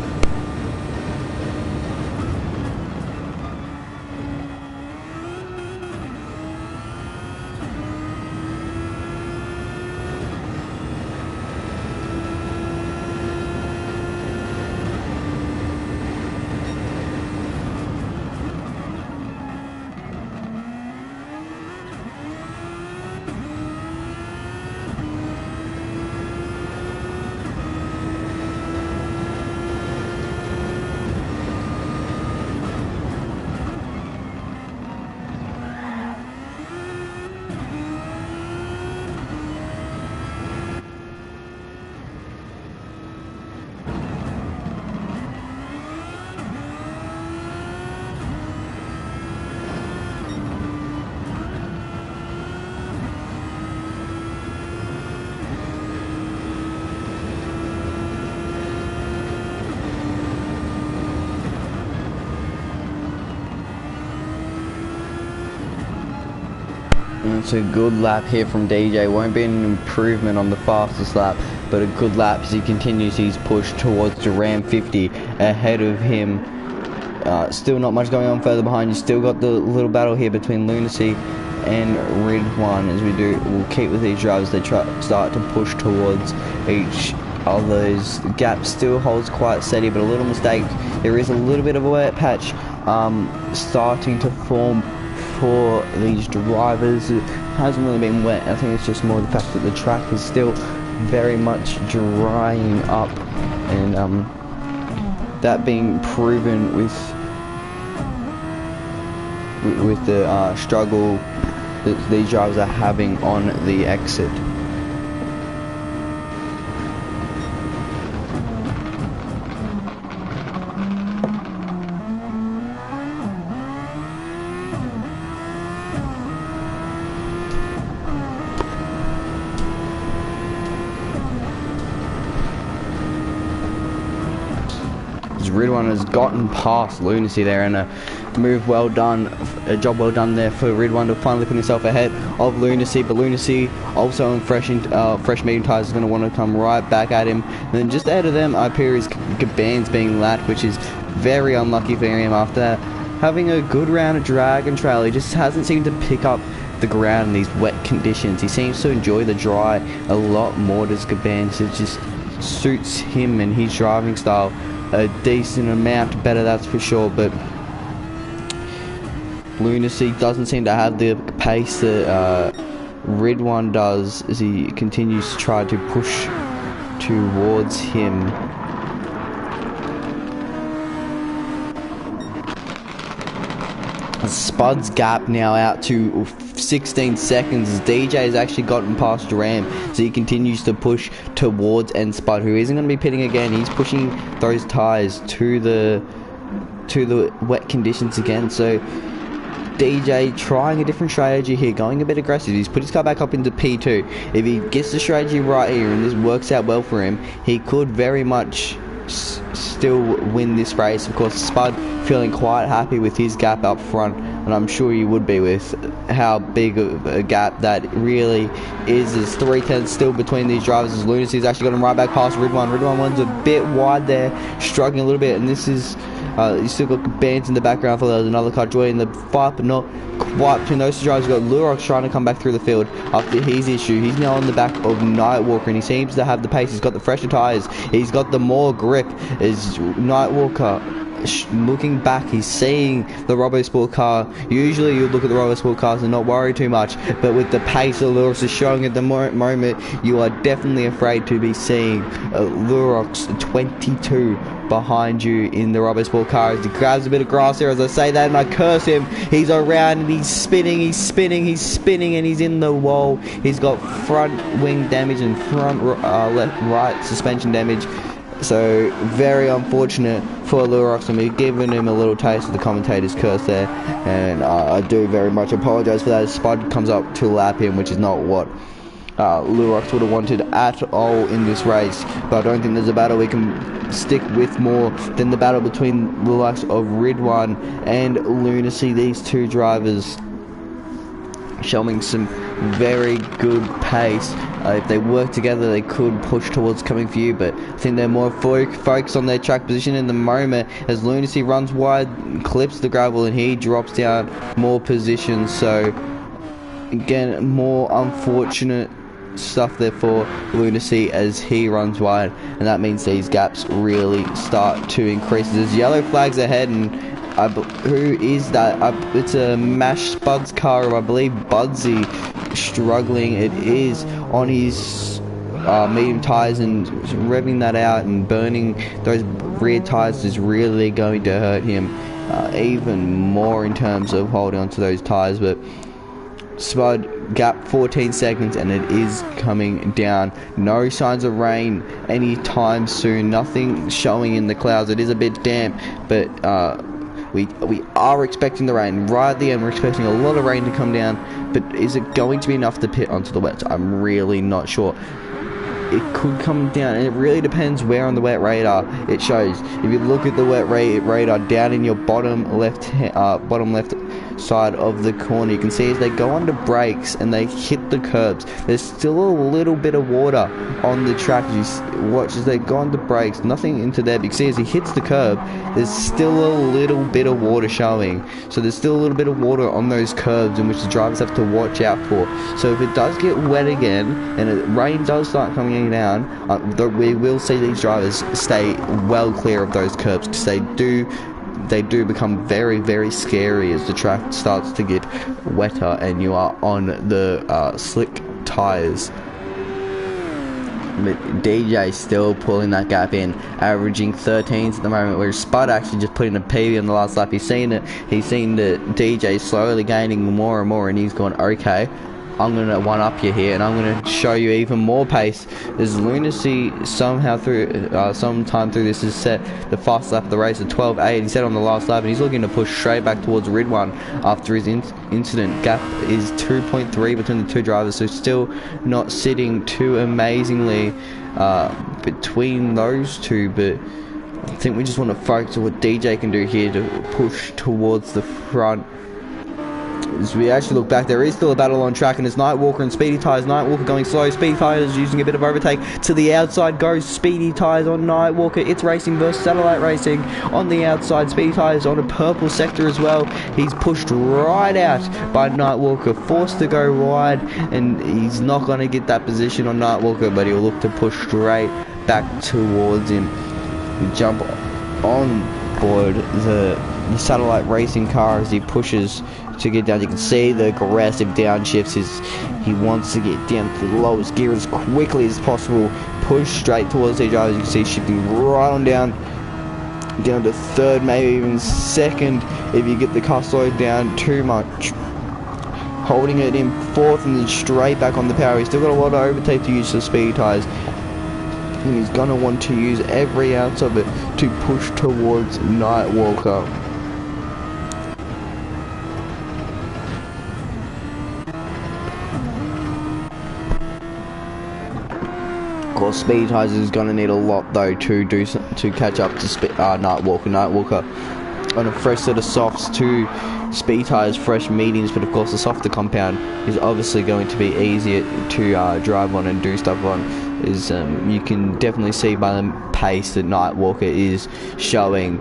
It's a good lap here from DJ. Won't be an improvement on the fastest lap, but a good lap as he continues his push towards the Ram 50 ahead of him. Still not much going on further behind. You still got the little battle here between Lunacy and Ridwan. As we'll keep with these drivers. They start to push towards each other's gap. Still holds quite steady, but a little mistake. There is a little bit of a wet patch starting to form for these drivers. It hasn't really been wet. I think it's just more the fact that the track is still very much drying up, and that being proven with the struggle that these drivers are having on the exit. Ridwan has gotten past Lunacy there, and a job well done there for Ridwan to finally put himself ahead of Lunacy. But Lunacy, also on fresh medium tyres, is going to want to come right back at him. And then just ahead of them up here is Gaban's being lapped, which is very unlucky for him after having a good round of drag and trail. He just hasn't seemed to pick up the ground in these wet conditions. He seems to enjoy the dry a lot more, does Gaban. So it just suits him and his driving style a decent amount better, that's for sure. But Lunacy doesn't seem to have the pace that Ridwan does as he continues to try to push towards him. Spud's gap now out to 16 seconds as DJ has actually gotten past Ram, so he continues to push towards Spud, who isn't going to be pitting again. He's pushing those tyres to the wet conditions again. So DJ trying a different strategy here, going a bit aggressive. He's put his car back up into P2. If he gets the strategy right here and this works out well for him, he could very much still win this race. Of course, Spud feeling quite happy with his gap up front, and I'm sure you would be with how big of a gap that really is. There's 3/10 still between these drivers as Lunacy's actually got him right back past Ridwan. Ridwan's a bit wide there, struggling a little bit, and this is you still got bands in the background for there's another car joining the fight, but not quite between those two drivers. You've got Lurox trying to come back through the field after his issue. He's now on the back of Nightwalker, and he seems to have the pace. He's got the fresher tyres, he's got the more grip as Nightwalker looking back. He's seeing the RoboSport car. Usually you look at the RoboSport cars and not worry too much, but with the pace that Lurox is showing at the moment, you are definitely afraid to be seeing Lurox 22 behind you in the RoboSport car as he grabs a bit of grass here. As I say that and I curse him, he's around and he's spinning, and he's in the wall. He's got front wing damage and front right suspension damage. So very unfortunate for Lurox, and we've given him a little taste of the commentator's curse there, and I do very much apologise for that as Spud comes up to lap him, which is not what Lurox would have wanted at all in this race. But I don't think there's a battle we can stick with more than the battle between the likes of Ridwan and Lunacy. These two drivers showing some very good pace. If they work together, they could push towards coming for you, but I think they're more focused on their track position in the moment as Lunacy runs wide, clips the gravel, and he drops down more positions. So again, more unfortunate stuff there for Lunacy as he runs wide, and that means these gaps really start to increase. There's yellow flags ahead, and who is that? It's a Mash Spud's car, I believe Budsy, struggling. It is on his medium tyres, and revving that out and burning those rear tyres is really going to hurt him even more in terms of holding on to those tyres. But Spud gap 14 seconds and it is coming down. No signs of rain anytime soon, nothing showing in the clouds. It is a bit damp, but we are expecting the rain right at the end. We're expecting a lot of rain to come down, but is it going to be enough to pit onto the wet? I'm really not sure. It could come down, and it really depends where on the wet radar it shows. If you look at the wet radar down in your bottom left side of the corner. You can see as they go under brakes and they hit the curbs, there's still a little bit of water on the track. As you watch as they go under brakes, nothing into there, but you can see as he hits the curb, there's still a little bit of water showing. So there's still a little bit of water on those curbs in which the drivers have to watch out for. So if it does get wet again and rain does start coming down, we will see these drivers stay well clear of those curbs, because they do become very, very scary as the track starts to get wetter and you are on the slick tyres. But DJ still pulling that gap in, averaging 13s at the moment, where Spud actually just put in a PB on the last lap. He's seen the DJ slowly gaining more and more, and he's gone, okay, I'm going to one-up you here, and I'm going to show you even more pace. As Lunacy somehow sometime through this has set the fast lap of the race at 12.8. He set on the last lap, and he's looking to push straight back towards Ridwan after his incident. Gap is 2.3 between the two drivers, so still not sitting too amazingly between those two, but I think we just want to focus on what DJ can do here to push towards the front. As we actually look back, there is still a battle on track, and it's Nightwalker and Speedy Tyres. Nightwalker going slow. Speedy Tyres using a bit of overtake. To the outside goes Speedy Tyres on Nightwalker. It's racing versus Satellite Racing on the outside. Speedy Tyres on a purple sector as well. He's pushed right out by Nightwalker, forced to go wide, and he's not going to get that position on Nightwalker, but he'll look to push straight back towards him. We jump on board the Satellite Racing car as he pushes to get down. You can see the aggressive downshifts. He wants to get down to the lowest gear as quickly as possible, push straight towards the drivers. You can see shifting right on down to third, maybe even second if you get the car slowed down too much. Holding it in fourth and then straight back on the power. He's still got a lot of overtake to use the Speed Tyres, and he's going to want to use every ounce of it to push towards Nightwalker. Of course, Speed Tyres is going to need a lot though to catch up to Nightwalker. Nightwalker on a fresh set of softs to Speed Tyres fresh mediums, but of course the softer compound is obviously going to be easier to drive on and do stuff on. You can definitely see by the pace that Nightwalker is showing.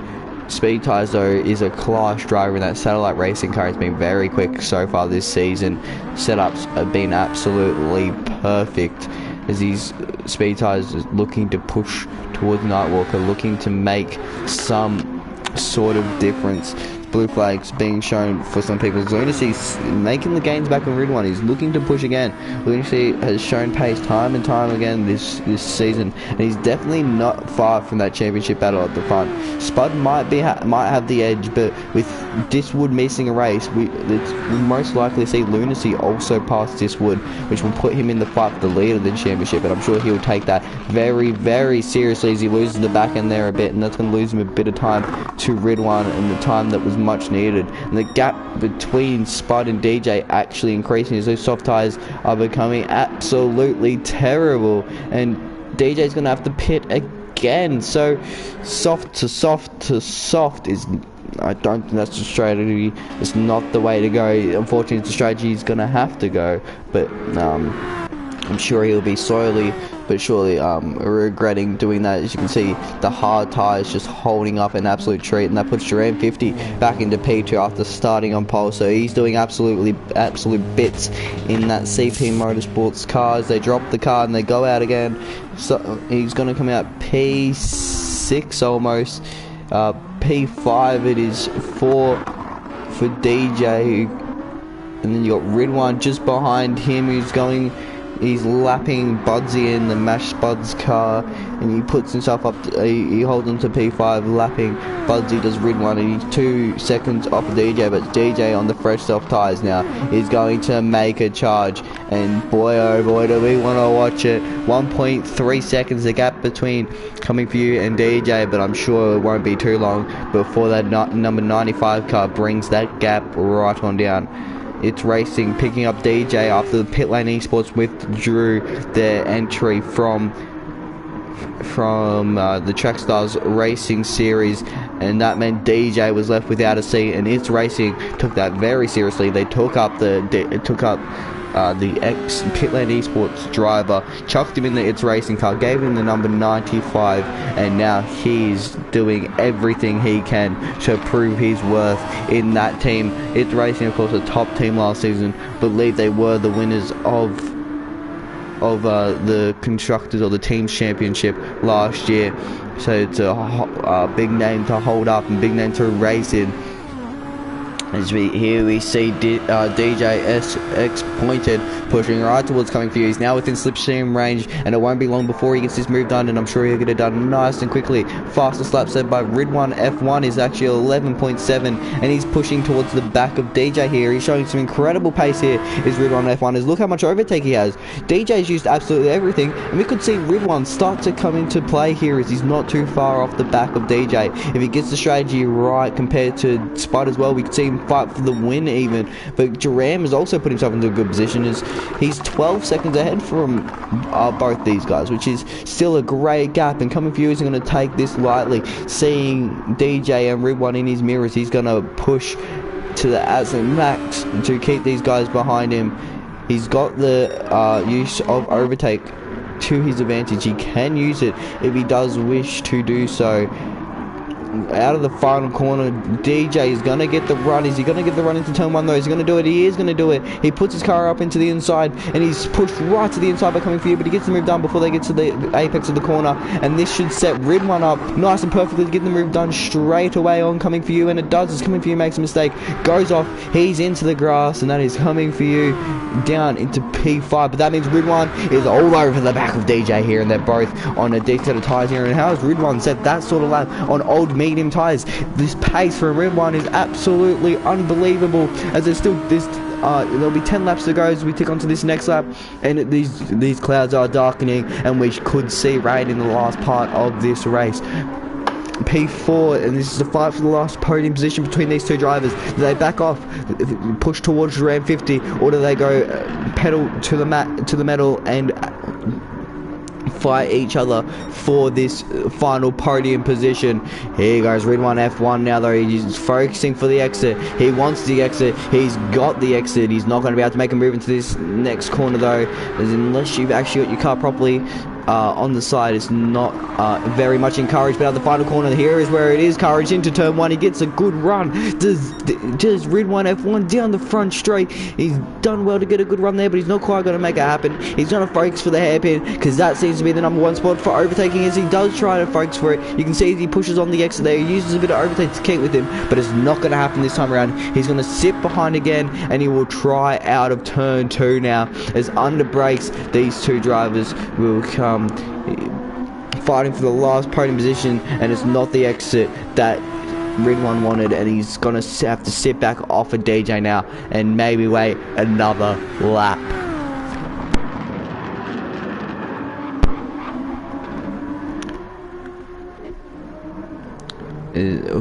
Speed Tyres though is a class driver in that Satellite Racing car. It's been very quick so far this season. Setups have been absolutely perfect as these Speed Tyres is looking to push towards Nightwalker, looking to make some sort of difference. Blue flags being shown for some people. Lunacy's making the gains back on Rid 1. He's looking to push again. Lunacy has shown pace time and time again this season, and he's definitely not far from that championship battle at the front. Spud might have the edge, but with Diswood missing a race, we most likely see Lunacy also pass Diswood, which will put him in the fight for the lead of the championship, and I'm sure he will take that very, very seriously as he loses the back end there a bit, and that's going to lose him a bit of time to Rid 1 and the time that was much needed. And the gap between Spud and DJ actually increasing as those soft tyres are becoming absolutely terrible, and DJ's going to have to pit again. So soft to soft to soft is, I don't think that's the strategy. It's not the way to go. Unfortunately, it's a strategy he's going to have to go, but I'm sure he'll be slowly but surely regretting doing that. As you can see, the hard tyres just holding up an absolute treat, and that puts Duran 50 back into P2 after starting on pole. So he's doing absolute bits in that CP Motorsports car as they drop the car and they go out again. So he's going to come out P6 almost. P5 it is for DJ, and then you got Rid 1 just behind him he's lapping Budsy in the Mash Bud's car, and he puts himself up he holds on to P5 lapping Budsy, does Rid 1, and he's 2 seconds off of DJ, but DJ on the fresh soft tyres now is going to make a charge, and boy oh boy do we want to watch it. 1.3 seconds the gap between Coming For You and DJ, but I'm sure it won't be too long before that number 95 car brings that gap right on down. It's Racing picking up DJ after the Pit Lane Esports withdrew their entry from the Track Stars Racing Series, and that meant DJ was left without a seat, and It's Racing took that very seriously. They took up the ex-Pitland Esports driver, chucked him in the It's Racing car, gave him the number 95, and now he's doing everything he can to prove his worth in that team. It's Racing, of course, a top team last season. Believe they were the winners of the Constructors or the Teams Championship last year. So it's a big name to hold up and big name to race in. As we see DJ SX Pointed pushing right towards Coming For You. He's now within slipstream range, and it won't be long before he gets this move done, and I'm sure he'll get it done nice and quickly. Fastest lap set by Ridwan F1 is actually 11.7, and he's pushing towards the back of DJ here. He's showing some incredible pace here, is Ridwan F1. Is look how much overtake he has. DJ's used absolutely everything, and we could see Ridwan start to come into play here as he's not too far off the back of DJ. If he gets the strategy right compared to Spud as well, we could see him fight for the win even. But Jerram has also put himself into a good position as he's 12 seconds ahead from both these guys, which is still a great gap, and Coming For You isn't going to take this lightly. Seeing DJ and Ridwan in his mirrors, he's going to push to the absolute max to keep these guys behind him. He's got the use of overtake to his advantage. He can use it if he does wish to do so. Out of the final corner, DJ is going to get the run. Is he going to get the run into turn 1 though? Is he going to do it? He is going to do it. He puts his car up into the inside, and he's pushed right to the inside by Coming For You, but he gets the move done before they get to the apex of the corner, and this should set Ridwan up nice and perfectly to get the move done straight away on Coming For You, and it does as Coming For You makes a mistake, goes off, he's into the grass, and that is Coming For You down into P5, but that means Ridwan is all over the back of DJ here, and they're both on a decent set of tyres here. And how has Ridwan set that sort of lap on old medium tyres? This pace for Ridwan is absolutely unbelievable, as there's still this there'll be 10 laps to go as we tick onto this next lap, and these clouds are darkening, and we could see rain in the last part of this race. P4, and this is the fight for the last podium position between these two drivers. Do they back off, push towards Ram 50, or do they go pedal to the metal and fight each other for this final podium position? Here goes Ridwan F1 now though. He's focusing for the exit. He wants the exit. He's got the exit. He's not going to be able to make a move into this next corner though, as unless you've actually got your car properly on the side, it's not very much encouraged. But out the final corner, here is where it is encouraged into turn 1. He gets a good run. Does Ridwan F1 down the front straight. He's done well to get a good run there, but he's not quite going to make it happen. He's going to focus for the hairpin, because that seems to be the number 1 spot for overtaking, as he does try to focus for it. You can see he pushes on the exit there. He uses a bit of overtake to keep with him, but it's not going to happen this time around. He's going to sit behind again, and he will try out of turn 2 now, as under brakes these two drivers will come fighting for the last podium position, and it's not the exit that Ridwan wanted, and he's gonna have to sit back off of DJ now and maybe wait another lap.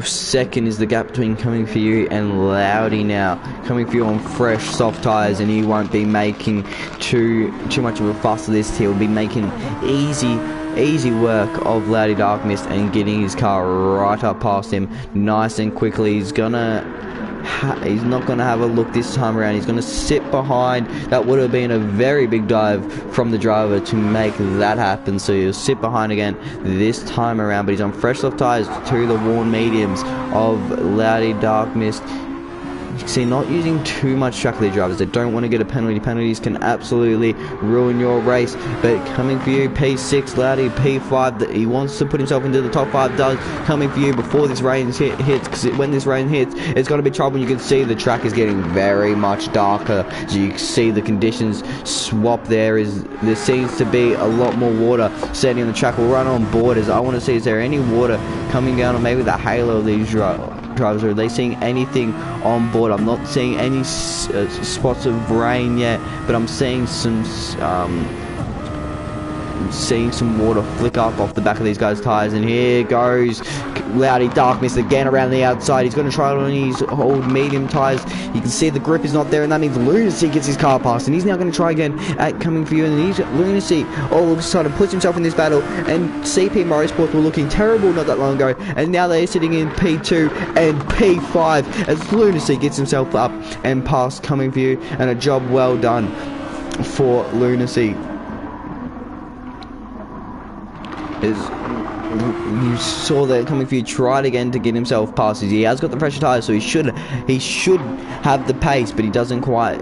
Second is the gap between Coming For You and Loudy now. Coming For You on fresh soft tyres, and he won't be making too much of a fuss of this. He'll be making easy work of Loudy Dark Mist and getting his car right up past him nice and quickly. He's not gonna have a look this time around. He's gonna sit behind. That would have been a very big dive from the driver to make that happen, so he'll sit behind again this time around, but he's on fresh soft tyres to the worn mediums of Loudy Dark Mist. You can see not using too much track of their drivers. They don't want to get a penalty. Penalties can absolutely ruin your race. But Coming For You, P6, Loudy, P5. He wants to put himself into the top 5. Does Coming For You before this rain hits, because when this rain hits, it's going to be trouble. You can see the track is getting very much darker. So you can see the conditions swap there. There seems to be a lot more water setting on the track. We'll run on board, as I want to see, is there any water coming down on maybe the halo of these drivers? Are they seeing anything on board? I'm not seeing any spots of rain yet, but I'm seeing some seeing some water flick up off the back of these guys' tyres, and here goes Loudy Darkness again around the outside. He's going to try it on his old medium tyres. You can see the grip is not there, and that means Lunacy gets his car past, and he's now going to try again at coming for you, and he's Lunacy all of a sudden puts himself in this battle, and CP Motorsports were looking terrible not that long ago, and now they're sitting in P2 and P5 as Lunacy gets himself up and past coming for you, and a job well done for Lunacy. You saw that coming for you, tried again to get himself past. He has got the pressure tyres, so he should have the pace, but he doesn't quite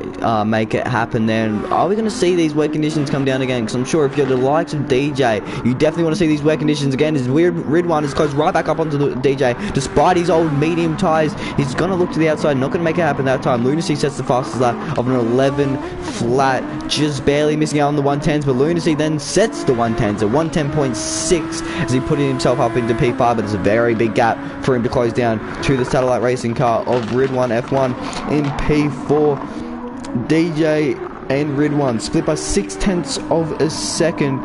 make it happen there. And are we going to see these wet conditions come down again? Because I'm sure if you're the likes of DJ, you definitely want to see these wet conditions again. His weird Ridwan is close right back up onto the DJ, despite his old medium tyres. He's going to look to the outside, not going to make it happen that time. Lunacy sets the fastest lap of an 11 flat, just barely missing out on the 110s, but Lunacy then sets the 110s at 110.6 as he put himself up into P5, but it's a very big gap for him to close down to the satellite racing car of Ridwan F1 in P4. DJ and Ridwan split by 0.6 of a second.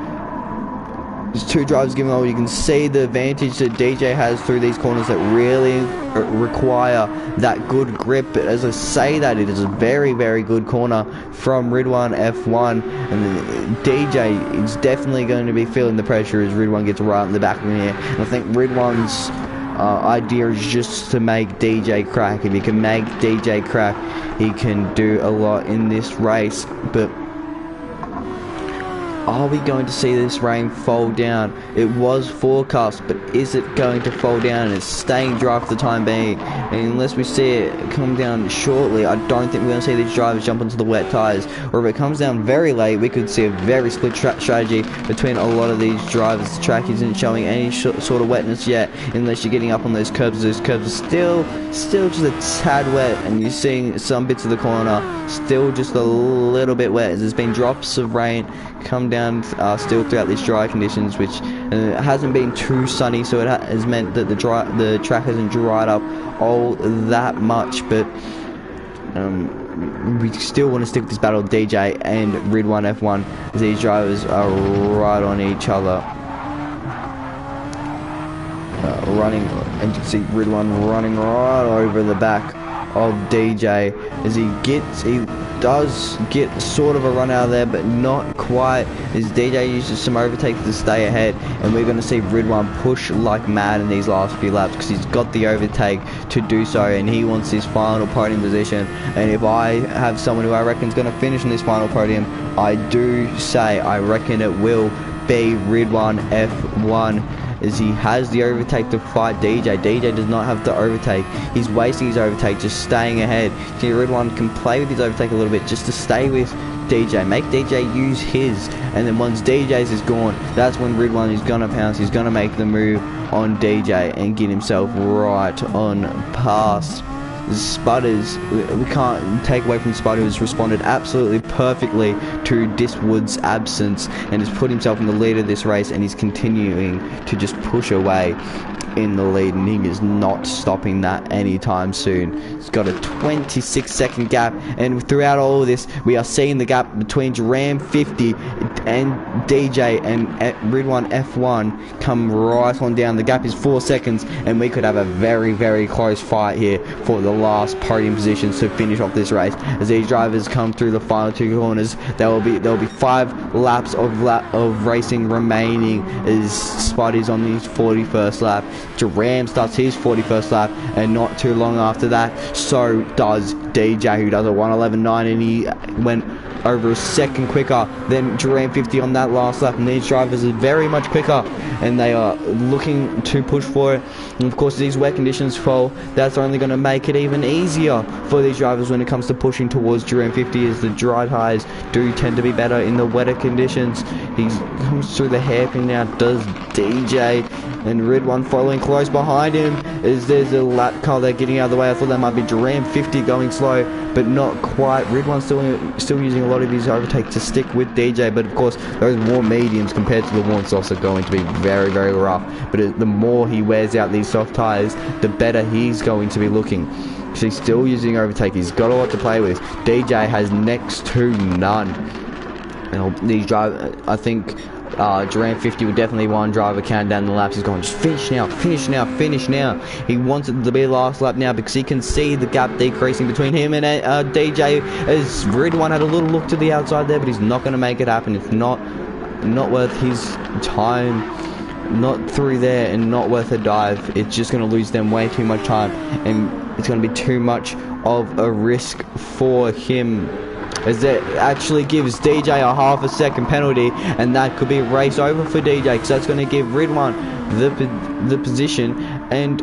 There's two drivers given over. You can see the advantage that DJ has through these corners that really require that good grip. But as I say that, it is a very, very good corner from Ridwan F1, and DJ is definitely going to be feeling the pressure as Ridwan gets right in the back of the air. And I think Ridwan's idea is just to make DJ crack. If he can make DJ crack, he can do a lot in this race. But are we going to see this rain fall down? It was forecast, but is it going to fall down? And it's staying dry for the time being. And unless we see it come down shortly, I don't think we're going to see these drivers jump onto the wet tyres. Or if it comes down very late, we could see a very split strategy between a lot of these drivers. The track isn't showing any sort of wetness yet, unless you're getting up on those curbs. Those curbs are still just a tad wet, and you're seeing some bits of the corner still just a little bit wet, as there's been drops of rain come down still throughout these dry conditions, which hasn't been too sunny, so it has meant that the track hasn't dried up all that much. But we still want to stick with this battle of DJ and Ridwan F1, as these drivers are right on each other, running, and you can see Ridwan running right over the back of DJ as he does get sort of a run out of there, but not quite, as DJ uses some overtakes to stay ahead. And we're going to see Ridwan push like mad in these last few laps, because he's got the overtake to do so, and he wants his final podium position. And if I have someone who I reckon is going to finish in this final podium, I do say I reckon it will be Ridwan F1, as he has the overtake to fight DJ. DJ does not have the overtake. He's wasting his overtake, just staying ahead. Ridwan can play with his overtake a little bit just to stay with DJ. Make DJ use his, and then once DJ's is gone, that's when Ridwan is going to pounce. He's going to make the move on DJ and get himself right on past Sputters. We can't take away from Sputter, who's responded absolutely perfectly to Diswood's absence and has put himself in the lead of this race, and he's continuing to just push away in the lead, and he is not stopping that anytime soon. He's got a 26-second gap, and throughout all of this, we are seeing the gap between Ram 50 and DJ and Ridwan F1 come right on down. The gap is 4 seconds, and we could have a very, very close fight here for the last podium positions to finish off this race. As these drivers come through the final two corners, there will be 5 laps of racing remaining, as Spotty's on his 41st lap. Ram starts his 41st lap, and not too long after that, so does DJ, who does a 1:11.9, and he went over a second quicker than Ram 50 on that last lap. And these drivers are very much quicker, and they are looking to push for it. And of course, these wet conditions fall, that's only going to make it even easier for these drivers when it comes to pushing towards Ram 50, as the dry tyres do tend to be better in the wetter conditions. He comes through the hairpin now, does DJ, and Ridwan following close behind him, as there's a lap car there getting out of the way. I thought that might be Ram 50 going slow, but not quite. Ridwan's still using a lot of his overtake to stick with DJ, but of course those warm mediums compared to the warm softs are going to be very, very rough. But the more he wears out these soft tyres, the better he's going to be looking. So he's still using overtake. He's got a lot to play with. DJ has next to none. Now, these drivers, I think Duran 50 with definitely one driver counting down the laps. He's going, just finish now, finish now, finish now. He wants it to be the last lap now because he can see the gap decreasing between him and DJ. As Ridwan had a little look to the outside there, but he's not going to make it happen. It's not worth his time, not through there, and not worth a dive. It's just going to lose them way too much time, and it's going to be too much of a risk for him, as it actually gives DJ a half a second penalty, and that could be race over for DJ, because that's going to give Ridwan the position. And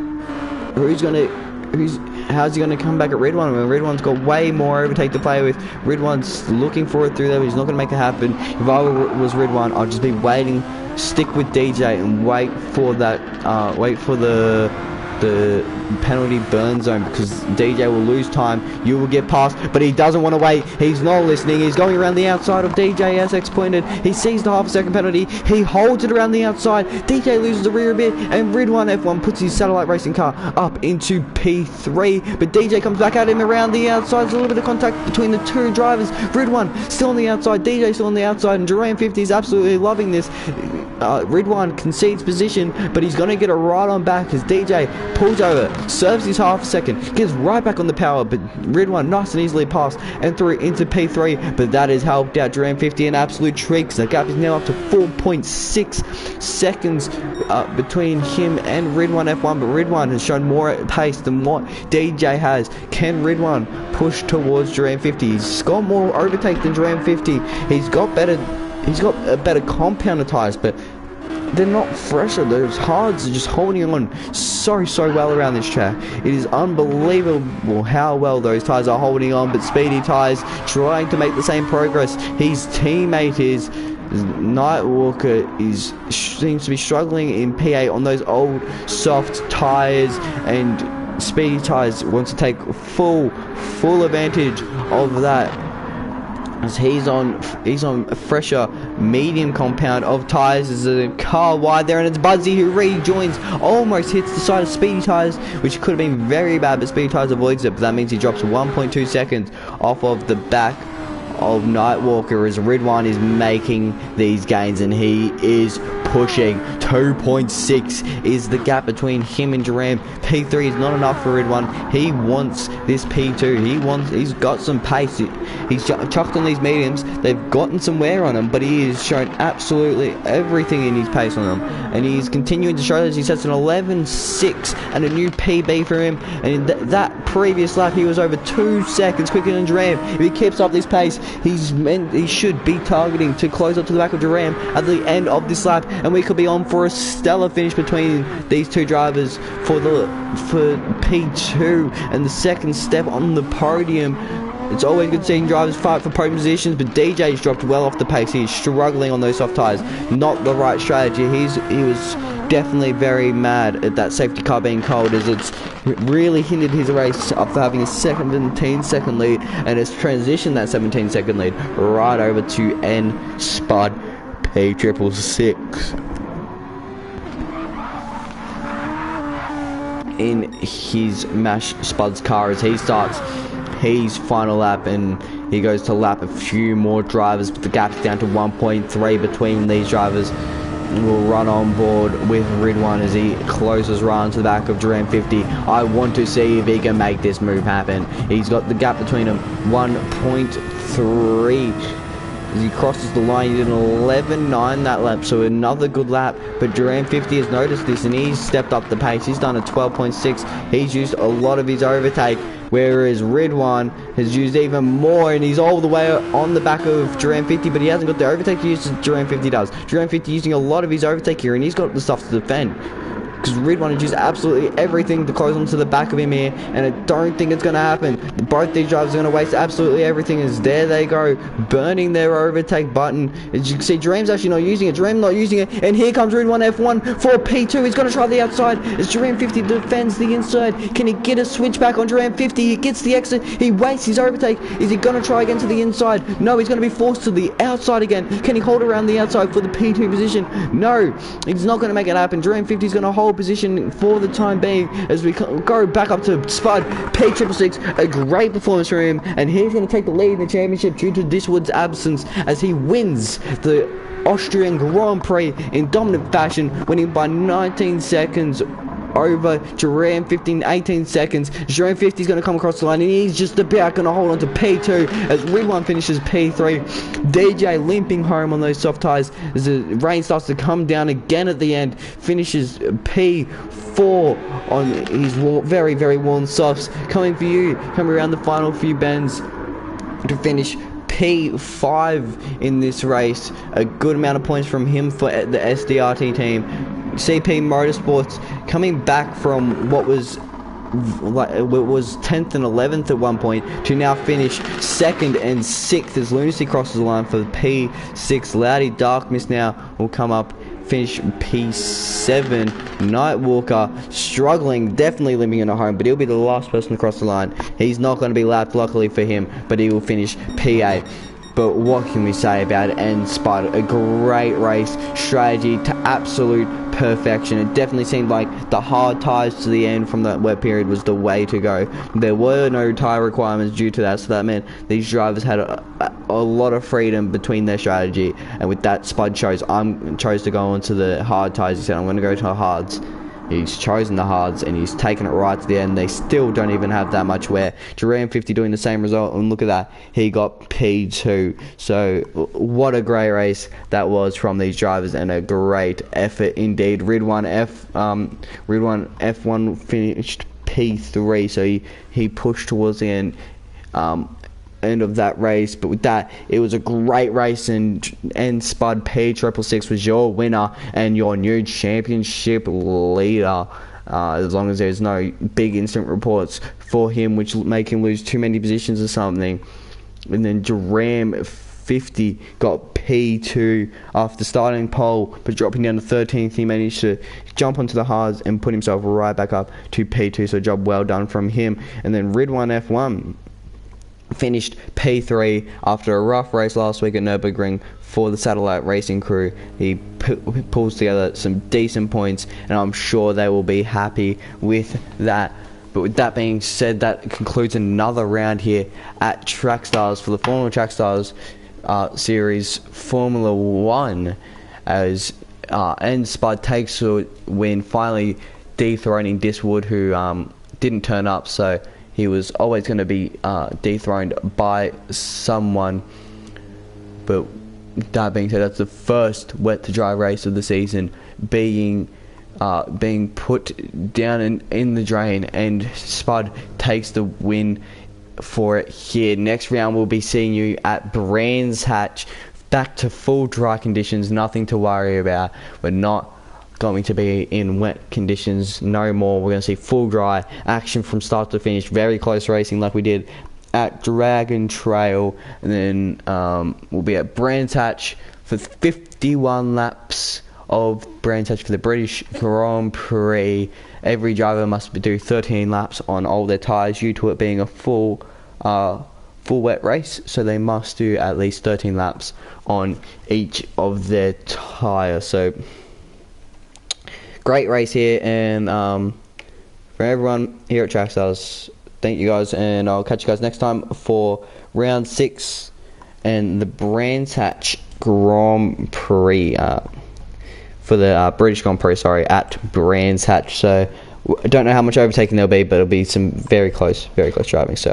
how's he going to come back at Ridwan when Ridwan's got way more overtake to play with? Ridwan's looking for it through there, but he's not going to make it happen. If I was Ridwan, I'd just be waiting, stick with DJ and wait for that, wait for the penalty burn zone, because DJ will lose time. You will get past, but he doesn't want to wait. He's not listening. He's going around the outside of DJ as expointed. He sees the half a second penalty. He holds it around the outside. DJ loses the rear a bit, and Ridwan F1 puts his satellite racing car up into P3, but DJ comes back at him around the outside. There's a little bit of contact between the two drivers. Ridwan still on the outside, DJ still on the outside, and Duran 50 is absolutely loving this. Ridwan concedes position, but he's going to get a right on back as DJ pulls over, serves his half a second, gets right back on the power, but Ridwan nice and easily passed and through into P3, but that has helped out Duran 50 an absolute treat. The gap is now up to 4.6 seconds between him and Ridwan F1, but Ridwan has shown more pace than what DJ has. Can Ridwan push towards Duran 50? He's got more overtake than Duran 50. He's got a better compound of tyres, but they're not fresher. Those hards are just holding on so well around this track. It is unbelievable how well those tyres are holding on, but Speedy Tyres trying to make the same progress. His teammate is Nightwalker seems to be struggling in P8 on those old soft tyres, and Speedy Tyres wants to take full advantage of that, as he's on a fresher medium compound of tyres. There's a car wide there, and it's Buzzy who rejoins, almost hits the side of Speedy Tyres, which could have been very bad, but Speedy Tyres avoids it. But that means he drops 1.2 seconds off of the back of Nightwalker, as Ridwan is making these gains, and he is pushing. 2.6 is the gap between him and Duran. P3 is not enough for Ridwan. He wants this P2. He's got some pace. He's chucked on these mediums. They've gotten some wear on him, but he has shown absolutely everything in his pace on them, and he's continuing to show this. He sets an 11.6 and a new PB for him, and in that previous lap he was over 2 seconds quicker than Duran. If he keeps up this pace, he should be targeting to close up to the back of Duran at the end of this lap, and we could be on for a stellar finish between these two drivers for P2 and the second step on the podium. It's always good seeing drivers fight for podium positions, but DJ's dropped well off the pace. He's struggling on those soft tyres. Not the right strategy. He was definitely very mad at that safety car being cold, as it's really hindered his race after having a 17-second lead, and it's transitioned that 17-second lead right over to N Spud P666 in his Mash Spud's car as he starts his final lap, and he goes to lap a few more drivers, but the gap's down to 1.3 between these drivers. Will run on board with Ridwan as he closes round to the back of Duran 50. I want to see if he can make this move happen. He's got the gap between them 1.3. As he crosses the line, he did an 11.9 that lap, so another good lap. But Duran 50 has noticed this, and he's stepped up the pace. He's done a 12.6. He's used a lot of his overtake, whereas Ridwan has used even more, and he's all the way on the back of Duran 50, but he hasn't got the overtake to use as Duran 50 does. Duran 50 using a lot of his overtake here, and he's got the stuff to defend, because Ridwan has used absolutely everything to close onto the back of him here, and I don't think it's going to happen. Both these drivers are going to waste absolutely everything, as there they go, burning their overtake button. As you can see, Duran's actually not using it. Duran not using it, and here comes Ridwan F1 for a P2. He's going to try the outside as Duran 50 defends the inside. Can he get a switch back on Duran 50? He gets the exit. He wastes his overtake. Is he going to try again to the inside? No, he's going to be forced to the outside again. Can he hold around the outside for the P2 position? No, he's not going to make it happen. Duran 50 is going to hold pole position for the time being as we go back up to Spud P666. A great performance from him, and he's going to take the lead in the championship due to Diswood's absence as he wins the Austrian Grand Prix in dominant fashion, winning by 19 seconds over Jerome 15, 18 seconds. Jerome 50 is going to come across the line, and he's just about going to hold on to P2 as Ridwan finishes P3. DJ limping home on those soft tyres as the rain starts to come down again at the end, finishes P4 on his very, very worn softs. Coming for you, coming around the final few bends to finish P5 in this race. A good amount of points from him for the SDRT team. CP Motorsports coming back from what was 10th and 11th at one point to now finish 2nd and 6th as Lunacy crosses the line for the P6. Loudy Darkness now will come up, finish P7. Nightwalker struggling, definitely limping in a home, but he'll be the last person to cross the line. He's not going to be lapped, luckily for him, but he will finish P8. But what can we say about it? And Spud, a great race, strategy to absolute perfection. It definitely seemed like the hard tyres to the end from that wet period was the way to go. There were no tyre requirements due to that, so that meant these drivers had a lot of freedom between their strategy. And with that, Spud chose to go onto the hard tyres. He said, I'm going to go to the hards. He's chosen the hards and he's taken it right to the end. They still don't even have that much wear. Jerome 50 doing the same result, and look at that, he got P2. So what a great race that was from these drivers, and a great effort indeed. Ridwan F1 finished P3, so he pushed towards the end of that race. But with that, it was a great race, and Spud P666 was your winner and your new championship leader, as long as there's no big incident reports for him which make him lose too many positions or something. And then Jerome 50 got P2 after starting pole but dropping down to 13th. He managed to jump onto the hards and put himself right back up to P2, so job well done from him. And then Ridwan F1 finished P3 after a rough race last week at Nürburgring for the satellite racing crew. He pulls together some decent points, and I'm sure they will be happy with that. But with that being said, that concludes another round here at Track Stars for the Formula Track Stars Series Formula 1, as and Spud takes a win, finally dethroning Diswood, who didn't turn up, so he was always going to be dethroned by someone. But that being said, that's the first wet to dry race of the season being put down in the drain, and Spud takes the win for it here. Next round we'll be seeing you at Brands Hatch, back to full dry conditions, nothing to worry about. We're not going to be in wet conditions no more. We're going to see full dry action from start to finish, very close racing like we did at Dragon Trail. And then we'll be at Brands Hatch for 51 laps of Brands Hatch for the British Grand Prix. Every driver must do 13 laps on all their tyres due to it being a full wet race, so they must do at least 13 laps on each of their tyres. So great race here, and for everyone here at Track Stars, thank you guys, and I'll catch you guys next time for round 6 and the Brands Hatch Grand Prix for the British Grand Prix, at Brands Hatch. So I don't know how much overtaking there'll be, but it'll be some very close driving. So